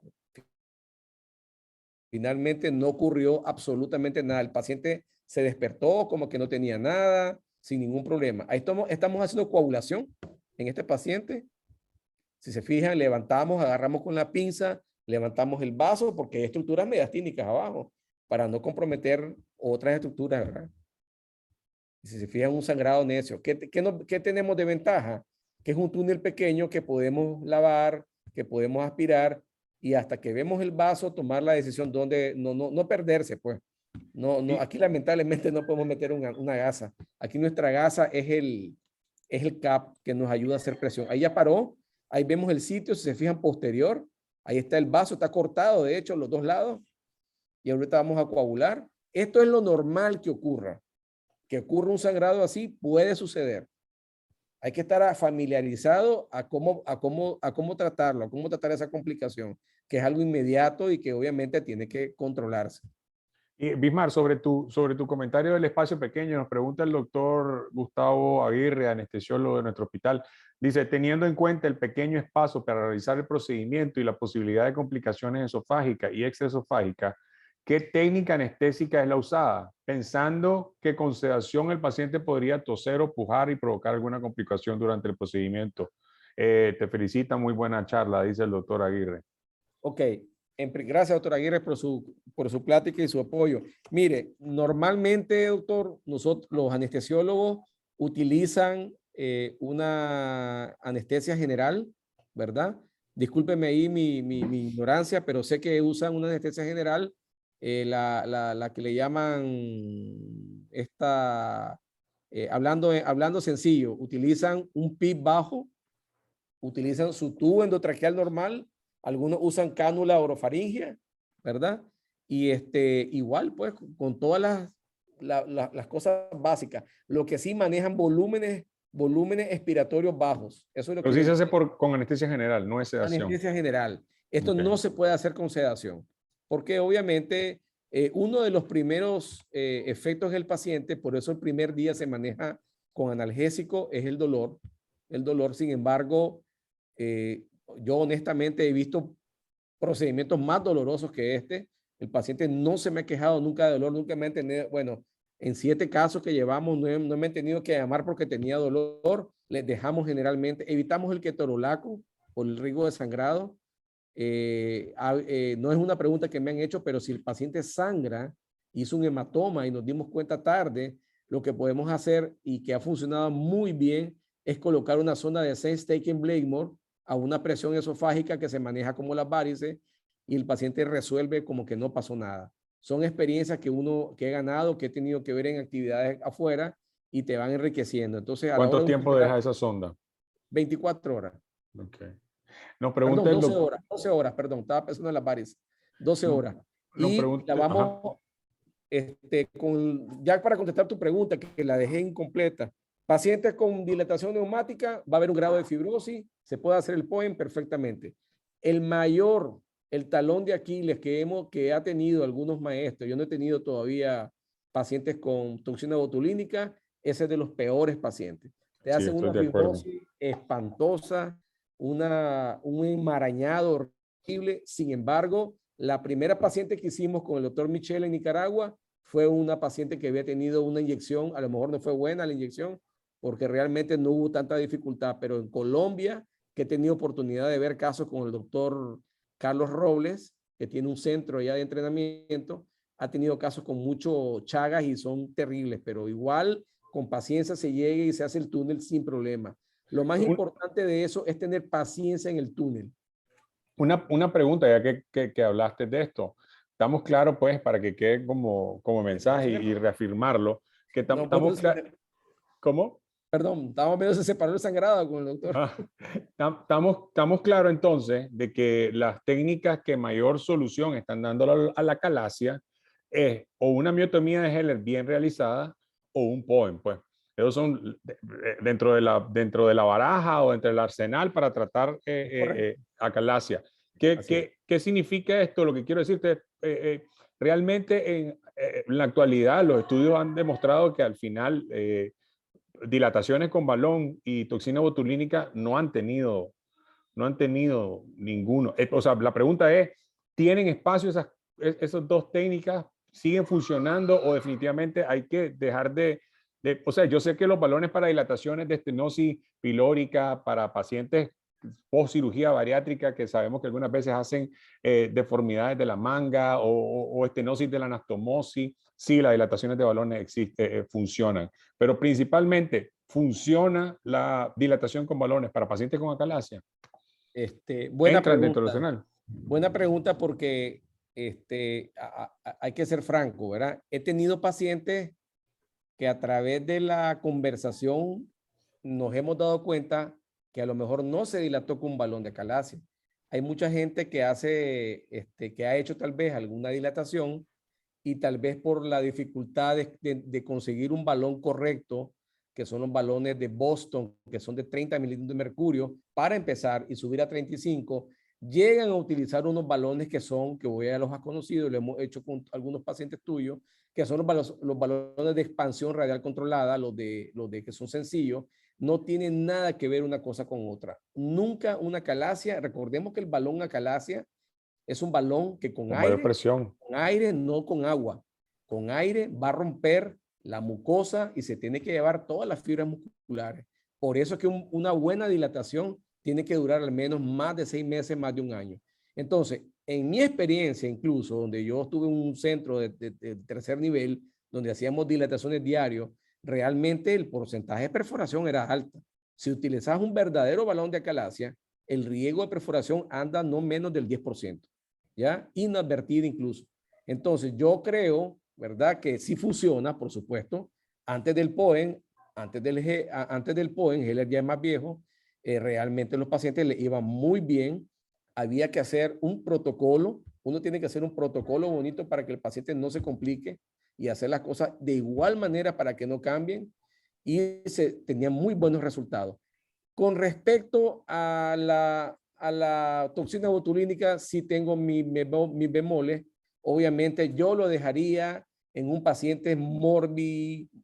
[SPEAKER 2] Finalmente no ocurrió absolutamente nada. El paciente se despertó como que no tenía nada, sin ningún problema. Ahí estamos haciendo coagulación en este paciente. Si se fijan, levantamos, agarramos con la pinza, levantamos el vaso porque hay estructuras mediastínicas abajo para no comprometer otras estructuras, ¿verdad? Y si se fijan, un sangrado necio. ¿Qué tenemos de ventaja? Que es un túnel pequeño que podemos lavar, que podemos aspirar, y hasta que vemos el vaso, tomar la decisión donde no perderse, pues. Aquí lamentablemente no podemos meter una gasa. Aquí nuestra gasa es el CAP que nos ayuda a hacer presión. Ahí ya paró, ahí vemos el sitio, si se fijan posterior, ahí está el vaso, está cortado, de hecho, los dos lados, y ahorita vamos a coagular. Esto es lo normal que ocurra un sangrado así, puede suceder. Hay que estar familiarizado a cómo tratarlo, a cómo tratar esa complicación, que es algo inmediato y que obviamente tiene que controlarse.
[SPEAKER 1] Y Bismar, sobre tu comentario del espacio pequeño, nos pregunta el doctor Gustavo Aguirre, anestesiólogo de nuestro hospital. Dice, teniendo en cuenta el pequeño espacio para realizar el procedimiento y la posibilidad de complicaciones esofágicas y extraesofágicas, ¿qué técnica anestésica es la usada? Pensando que con sedación el paciente podría toser o pujar y provocar alguna complicación durante el procedimiento. Te felicita, muy buena charla, dice el doctor Aguirre.
[SPEAKER 2] Ok, gracias, doctor Aguirre, por su plática y su apoyo. Mire, normalmente, doctor, nosotros los anestesiólogos utilizan una anestesia general, ¿verdad? Discúlpeme ahí mi ignorancia, pero sé que usan una anestesia general, la que le llaman hablando sencillo, utilizan un PIB bajo, utilizan su tubo endotraqueal normal, algunos usan cánula orofaringia, ¿verdad? Y igual, pues, con todas las cosas básicas. Lo que sí manejan volúmenes expiratorios bajos. Eso es lo
[SPEAKER 1] Pero
[SPEAKER 2] que
[SPEAKER 1] sí se hace con anestesia general, no es sedación.
[SPEAKER 2] Anestesia general. Esto no se puede hacer con sedación, porque obviamente uno de los primeros efectos del paciente, por eso el primer día se maneja con analgésico, es el dolor. El dolor, sin embargo, yo honestamente he visto procedimientos más dolorosos que este. El paciente no se me ha quejado nunca de dolor, nunca me ha entendido. Bueno, en 7 casos que llevamos, no me han tenido que llamar porque tenía dolor. Les dejamos generalmente, evitamos el ketorolaco por el riesgo de sangrado. No es una pregunta que me han hecho, pero si el paciente sangra, hizo un hematoma y nos dimos cuenta tarde, lo que podemos hacer y que ha funcionado muy bien es colocar una zona de Sense-Taking Blakemore a una presión esofágica que se maneja como las varices y el paciente resuelve como que no pasó nada. Son experiencias que he ganado, que he tenido que ver en actividades afuera y te van enriqueciendo. Entonces,
[SPEAKER 1] ¿cuánto tiempo deja esa sonda?
[SPEAKER 2] 24 horas.
[SPEAKER 1] Okay. Nos pregunta
[SPEAKER 2] perdón, 12 horas, perdón, estaba pensando en las varices. 12 horas. La vamos, ya para contestar tu pregunta, que la dejé incompleta. Pacientes con dilatación neumática, va a haber un grado de fibrosis, se puede hacer el POEM perfectamente. El talón de Aquiles que ha tenido algunos maestros, yo no he tenido todavía pacientes con toxina botulínica, ese es de los peores pacientes. Te hacen una fibrosis espantosa, un enmarañado horrible. Sin embargo, la primera paciente que hicimos con el doctor Michel en Nicaragua fue una paciente que había tenido una inyección, a lo mejor no fue buena la inyección, porque realmente no hubo tanta dificultad, pero en Colombia, que he tenido oportunidad de ver casos con el doctor Carlos Robles, que tiene un centro allá de entrenamiento, ha tenido casos con muchos chagas y son terribles, pero igual con paciencia se llega y se hace el túnel sin problema. Lo más importante de eso es tener paciencia en el túnel.
[SPEAKER 1] Una pregunta, ya que hablaste de esto. Estamos claros, pues, para que quede como mensaje y reafirmarlo, que estamos claros. ¿Cómo?
[SPEAKER 2] Perdón, estamos medio se separó el sangrado con el doctor.
[SPEAKER 1] Estamos claros entonces de que las técnicas que mayor solución están dando a la calasia es o una miotomía de Heller bien realizada o un POEM, pues. Esos son dentro de la baraja o dentro del arsenal para tratar acalasia. ¿Qué significa esto? Lo que quiero decirte, realmente en la actualidad los estudios han demostrado que al final dilataciones con balón y toxina botulínica no han tenido ninguno. O sea, la pregunta es, ¿tienen espacio esas dos técnicas? ¿Siguen funcionando o definitivamente hay que dejar o sea, yo sé que los balones para dilataciones de estenosis pilórica para pacientes post cirugía bariátrica que sabemos que algunas veces hacen deformidades de la manga o estenosis de la anastomosis, sí, las dilataciones de balones funcionan, pero principalmente funciona la dilatación con balones para pacientes con acalasia.
[SPEAKER 2] Buena
[SPEAKER 1] ¿Entran
[SPEAKER 2] pregunta.
[SPEAKER 1] dentro del arsenal?
[SPEAKER 2] Buena pregunta porque hay que ser franco, ¿verdad? He tenido pacientes que a través de la conversación nos hemos dado cuenta que a lo mejor no se dilató con un balón de acalasia. Hay mucha gente que que ha hecho tal vez alguna dilatación y tal vez por la dificultad de conseguir un balón correcto, que son los balones de Boston, que son de 30 mililitros de mercurio, para empezar y subir a 35, llegan a utilizar unos balones que voy a los has conocido, lo hemos hecho con algunos pacientes tuyos, que son los balones de expansión radial controlada, los de que son sencillos, no tienen nada que ver una cosa con otra. Nunca una acalasia, recordemos que el balón acalasia es un balón que con
[SPEAKER 1] mayor presión.
[SPEAKER 2] con aire, no con agua. Con aire va a romper la mucosa y se tiene que llevar todas las fibras musculares. Por eso es que una buena dilatación tiene que durar al menos más de 6 meses, más de un año. Entonces, en mi experiencia, incluso donde yo estuve en un centro de tercer nivel, donde hacíamos dilataciones diarios, realmente el porcentaje de perforación era alta. Si utilizas un verdadero balón de acalasia, el riesgo de perforación anda no menos del 10%, ¿ya? Inadvertido incluso. Entonces, yo creo, ¿verdad? Que sí funciona, por supuesto. Antes del POEM, antes del POEM, Heller ya es más viejo, realmente los pacientes le iban muy bien. Había que hacer un protocolo. Uno tiene que hacer un protocolo bonito para que el paciente no se complique y hacer las cosas de igual manera para que no cambien. Y se tenían muy buenos resultados. Con respecto a la toxina botulínica, sí tengo mis bemoles. Obviamente yo lo dejaría en un paciente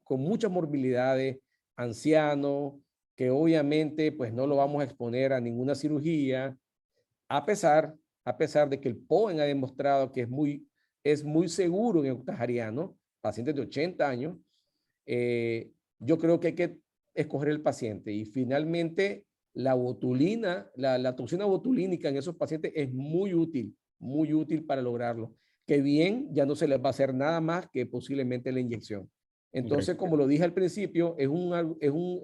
[SPEAKER 2] con muchas morbilidades, anciano, que obviamente pues no lo vamos a exponer a ninguna cirugía, a pesar de que el POEM ha demostrado que es muy seguro en octogenarianos, pacientes de 80 años. Yo creo que hay que escoger el paciente y finalmente la botulina, la toxina botulínica en esos pacientes es muy útil para lograrlo. Que bien, ya no se les va a hacer nada más que posiblemente la inyección. Entonces, como lo dije al principio, es un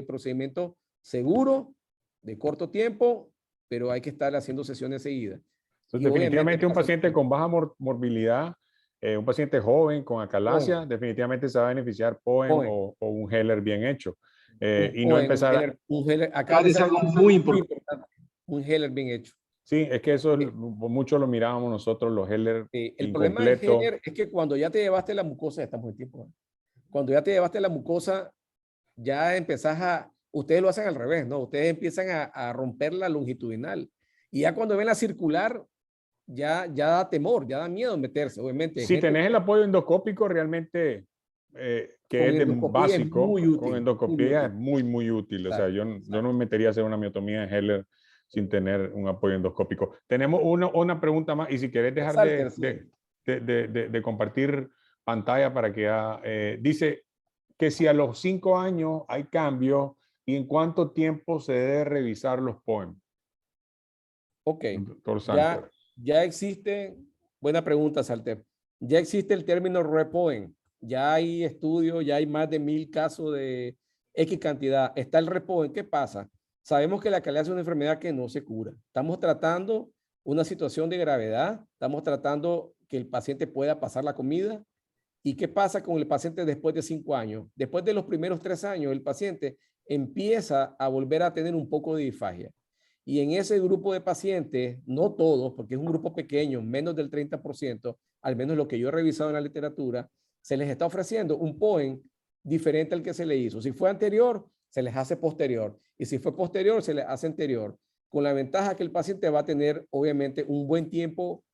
[SPEAKER 2] procedimiento seguro, de corto tiempo, pero hay que estar haciendo sesiones seguidas.
[SPEAKER 1] Entonces, definitivamente un paciente con baja morbilidad, un paciente joven con acalasia, definitivamente se va a beneficiar POEM o un Heller bien hecho. Y no empezar
[SPEAKER 3] un Heller, acá es algo muy importante.
[SPEAKER 2] Un Heller bien hecho.
[SPEAKER 1] Sí, es que eso mucho lo mirábamos nosotros, los Heller
[SPEAKER 2] el problema del Heller es que cuando ya te llevaste la mucosa, ya estamos en tiempo. Cuando ya te llevaste la mucosa, ya empezás ustedes lo hacen al revés, ¿no? Ustedes empiezan a romper la longitudinal. Y ya cuando ven la circular, ya da temor, ya da miedo meterse, obviamente.
[SPEAKER 1] Si tenés el apoyo endoscópico, realmente, que es básico, con endoscopía es muy útil. O sea, yo no me metería a hacer una miotomía en Heller sin tener un apoyo endoscópico. Tenemos una pregunta más, y si querés dejar de compartir pantalla para que dice, que si a los 5 años hay cambios y en cuánto tiempo se debe revisar los POEM.
[SPEAKER 2] Ok,
[SPEAKER 1] Doctor Salter.
[SPEAKER 2] ya existe, buena pregunta, Salter. Ya existe el término repoem. Ya hay estudios, ya hay más de 1000 casos de X cantidad. Está el repoem. ¿Qué pasa? Sabemos que la calacia es una enfermedad que no se cura. Estamos tratando una situación de gravedad. Estamos tratando que el paciente pueda pasar la comida. ¿Y qué pasa con el paciente después de 5 años? Después de los primeros 3 años, el paciente empieza a volver a tener un poco de disfagia. Y en ese grupo de pacientes, no todos, porque es un grupo pequeño, menos del 30%, al menos lo que yo he revisado en la literatura, se les está ofreciendo un POEM diferente al que se le hizo. Si fue anterior, se les hace posterior. Y si fue posterior, se les hace anterior. Con la ventaja que el paciente va a tener, obviamente, un buen tiempo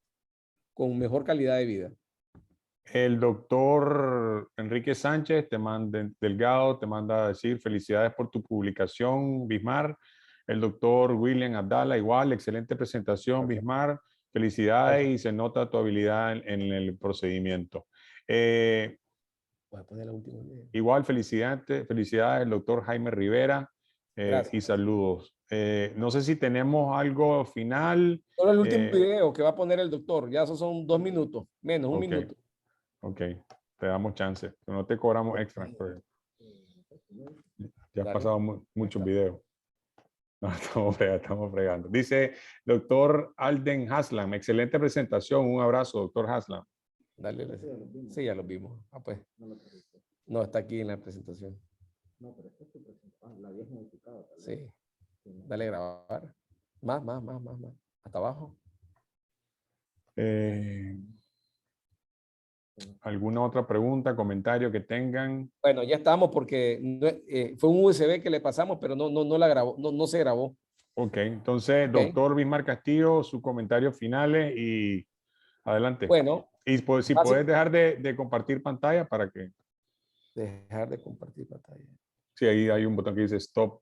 [SPEAKER 2] con mejor calidad de vida.
[SPEAKER 1] El doctor Enrique Sánchez Delgado te manda a decir felicidades por tu publicación, Bismar. El doctor William Abdala, igual, excelente presentación, Bismar. Felicidades y se nota tu habilidad en el procedimiento.
[SPEAKER 2] Voy a poner la última.
[SPEAKER 1] Igual, felicidades, el doctor Jaime Rivera y saludos. No sé si tenemos algo final.
[SPEAKER 2] Solo el último video que va a poner el doctor, ya esos son 2 minutos, menos un minuto.
[SPEAKER 1] Ok, te damos chance, no te cobramos extra. Ya has pasado muchos videos. No, estamos fregando. Dice doctor Alden Haslam, excelente presentación, un abrazo, doctor Haslam.
[SPEAKER 2] Dale, sí, ya lo vimos. Ah, pues. No, está aquí en la presentación.
[SPEAKER 3] No, pero esta es tu presentación, la habías modificado.
[SPEAKER 2] Sí. Dale a grabar. Más. Hasta abajo.
[SPEAKER 1] ¿Alguna otra pregunta, comentario que tengan?
[SPEAKER 2] Bueno, ya estamos porque fue un USB que le pasamos, pero no la grabó, no se grabó.
[SPEAKER 1] Ok, entonces, doctor Bismar Castillo, sus comentarios finales y adelante.
[SPEAKER 2] Bueno.
[SPEAKER 1] Y pues, si puedes dejar de compartir pantalla para que...
[SPEAKER 2] Dejar de compartir pantalla.
[SPEAKER 1] Sí, ahí hay un botón que dice stop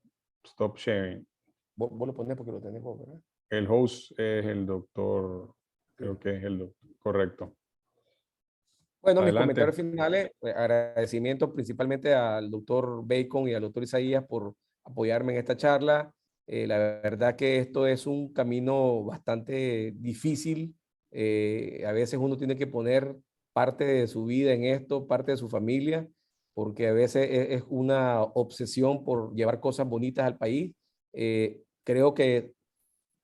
[SPEAKER 1] sharing.
[SPEAKER 2] Vos lo pones porque lo tenés vos, ¿verdad?
[SPEAKER 1] El host es el doctor, creo que es el doctor, correcto.
[SPEAKER 2] Bueno,
[SPEAKER 1] Adelante.
[SPEAKER 2] mis comentarios finales, agradecimiento principalmente al doctor Bacon y al doctor Isaías por apoyarme en esta charla. La verdad que esto es un camino bastante difícil. A veces uno tiene que poner parte de su vida en esto, parte de su familia, porque a veces es una obsesión por llevar cosas bonitas al país. Creo que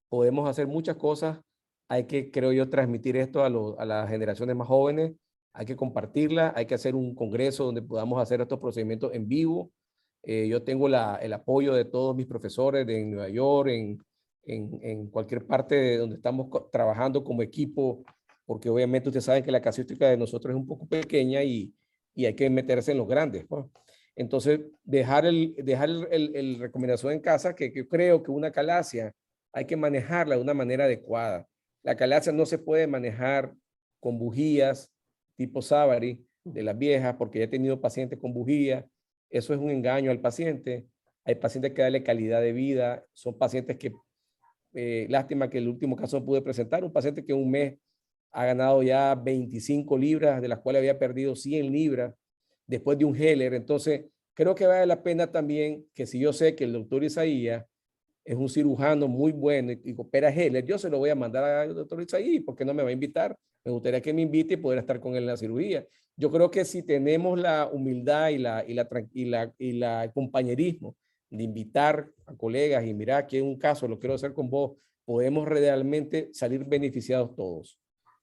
[SPEAKER 2] podemos hacer muchas cosas. Hay que, creo yo, transmitir esto a las generaciones más jóvenes. Hay que compartirla, hay que hacer un congreso donde podamos hacer estos procedimientos en vivo. Yo tengo el apoyo de todos mis profesores de Nueva York, en cualquier parte de donde estamos trabajando como equipo, porque obviamente ustedes saben que la casuística de nosotros es un poco pequeña y hay que meterse en los grandes, ¿no? Entonces, dejar el recomendación en casa, que yo creo que una calasia hay que manejarla de una manera adecuada. La calasia no se puede manejar con bujías, tipo Savary de las viejas, porque ya he tenido pacientes con bujía. Eso es un engaño al paciente. Hay pacientes que darle calidad de vida. Son pacientes que, lástima que el último caso no pude presentar, un paciente que en un mes ha ganado ya 25 libras, de las cuales había perdido 100 libras después de un Heller. Entonces, creo que vale la pena también que si yo sé que el doctor Isaías es un cirujano muy bueno y opera Heller, yo se lo voy a mandar al doctor Isaías porque no me va a invitar. Me gustaría que me invite y poder estar con él en la cirugía. Yo creo que si tenemos la humildad y el compañerismo de invitar a colegas y mira que un caso lo quiero hacer con vos, podemos realmente salir beneficiados todos.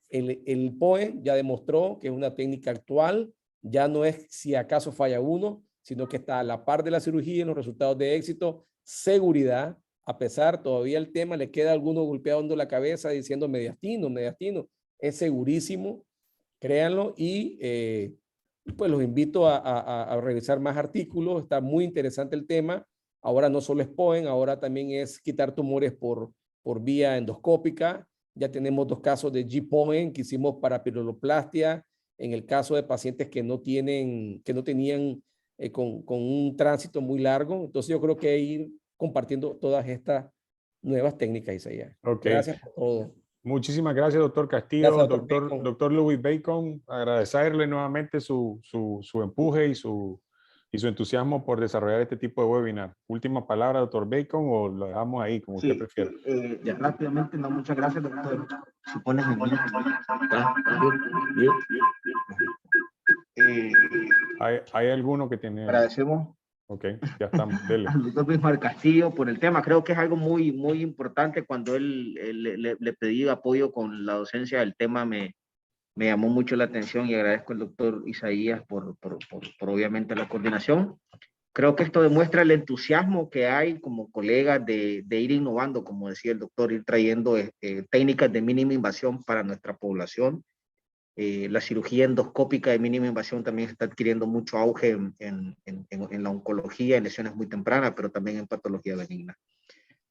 [SPEAKER 2] El POEM ya demostró que es una técnica actual, ya no es si acaso falla uno, sino que está a la par de la cirugía en los resultados de éxito, seguridad. A pesar, todavía el tema le queda a alguno golpeando la cabeza diciendo mediastino. Es segurísimo, créanlo, y pues los invito a revisar más artículos. Está muy interesante el tema. Ahora no solo es POEM, ahora también es quitar tumores por vía endoscópica. Ya tenemos 2 casos de G-POEM que hicimos para pieloplastia, en el caso de pacientes que no tenían con un tránsito muy largo. Entonces yo creo que ir compartiendo todas estas nuevas técnicas, Isaías.
[SPEAKER 1] Okay.
[SPEAKER 2] Gracias por todo.
[SPEAKER 1] Muchísimas gracias, doctor Castillo.
[SPEAKER 2] Gracias,
[SPEAKER 1] doctor Louis Bacon, agradecerle nuevamente su empuje y su y su entusiasmo por desarrollar este tipo de webinar. Última palabra, doctor Bacon, o lo dejamos ahí, como usted prefiera.
[SPEAKER 3] Ya rápidamente, no, muchas gracias, doctor. Si pones en mute.
[SPEAKER 1] ¿Hay alguno que tiene?
[SPEAKER 3] Agradecemos
[SPEAKER 1] Ok, ya estamos, dele.
[SPEAKER 3] al doctor Bismar Castillo por el tema. Creo que es algo muy, muy importante. Cuando le pedí apoyo con la docencia del tema, me llamó mucho la atención y agradezco al doctor Isaías por obviamente la coordinación. Creo que esto demuestra el entusiasmo que hay como colegas de ir innovando, como decía el doctor, ir trayendo técnicas de mínima invasión para nuestra población. La cirugía endoscópica de mínima invasión también está adquiriendo mucho auge en la oncología, en lesiones muy tempranas, pero también en patología benigna.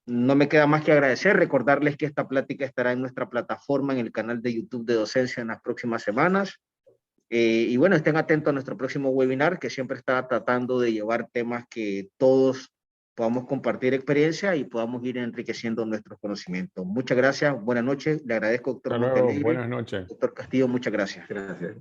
[SPEAKER 3] No me queda más que agradecer, recordarles que esta plática estará en nuestra plataforma, en el canal de YouTube de Docencia en las próximas semanas. Y bueno, estén atentos a nuestro próximo webinar, que siempre está tratando de llevar temas que todos podamos compartir experiencia y podamos ir enriqueciendo nuestros conocimientos. Muchas gracias, buenas noches, le agradezco, doctor
[SPEAKER 1] Hasta luego,
[SPEAKER 3] Montenegro.
[SPEAKER 1] buenas noches.
[SPEAKER 3] Doctor Castillo, muchas gracias.
[SPEAKER 2] Gracias.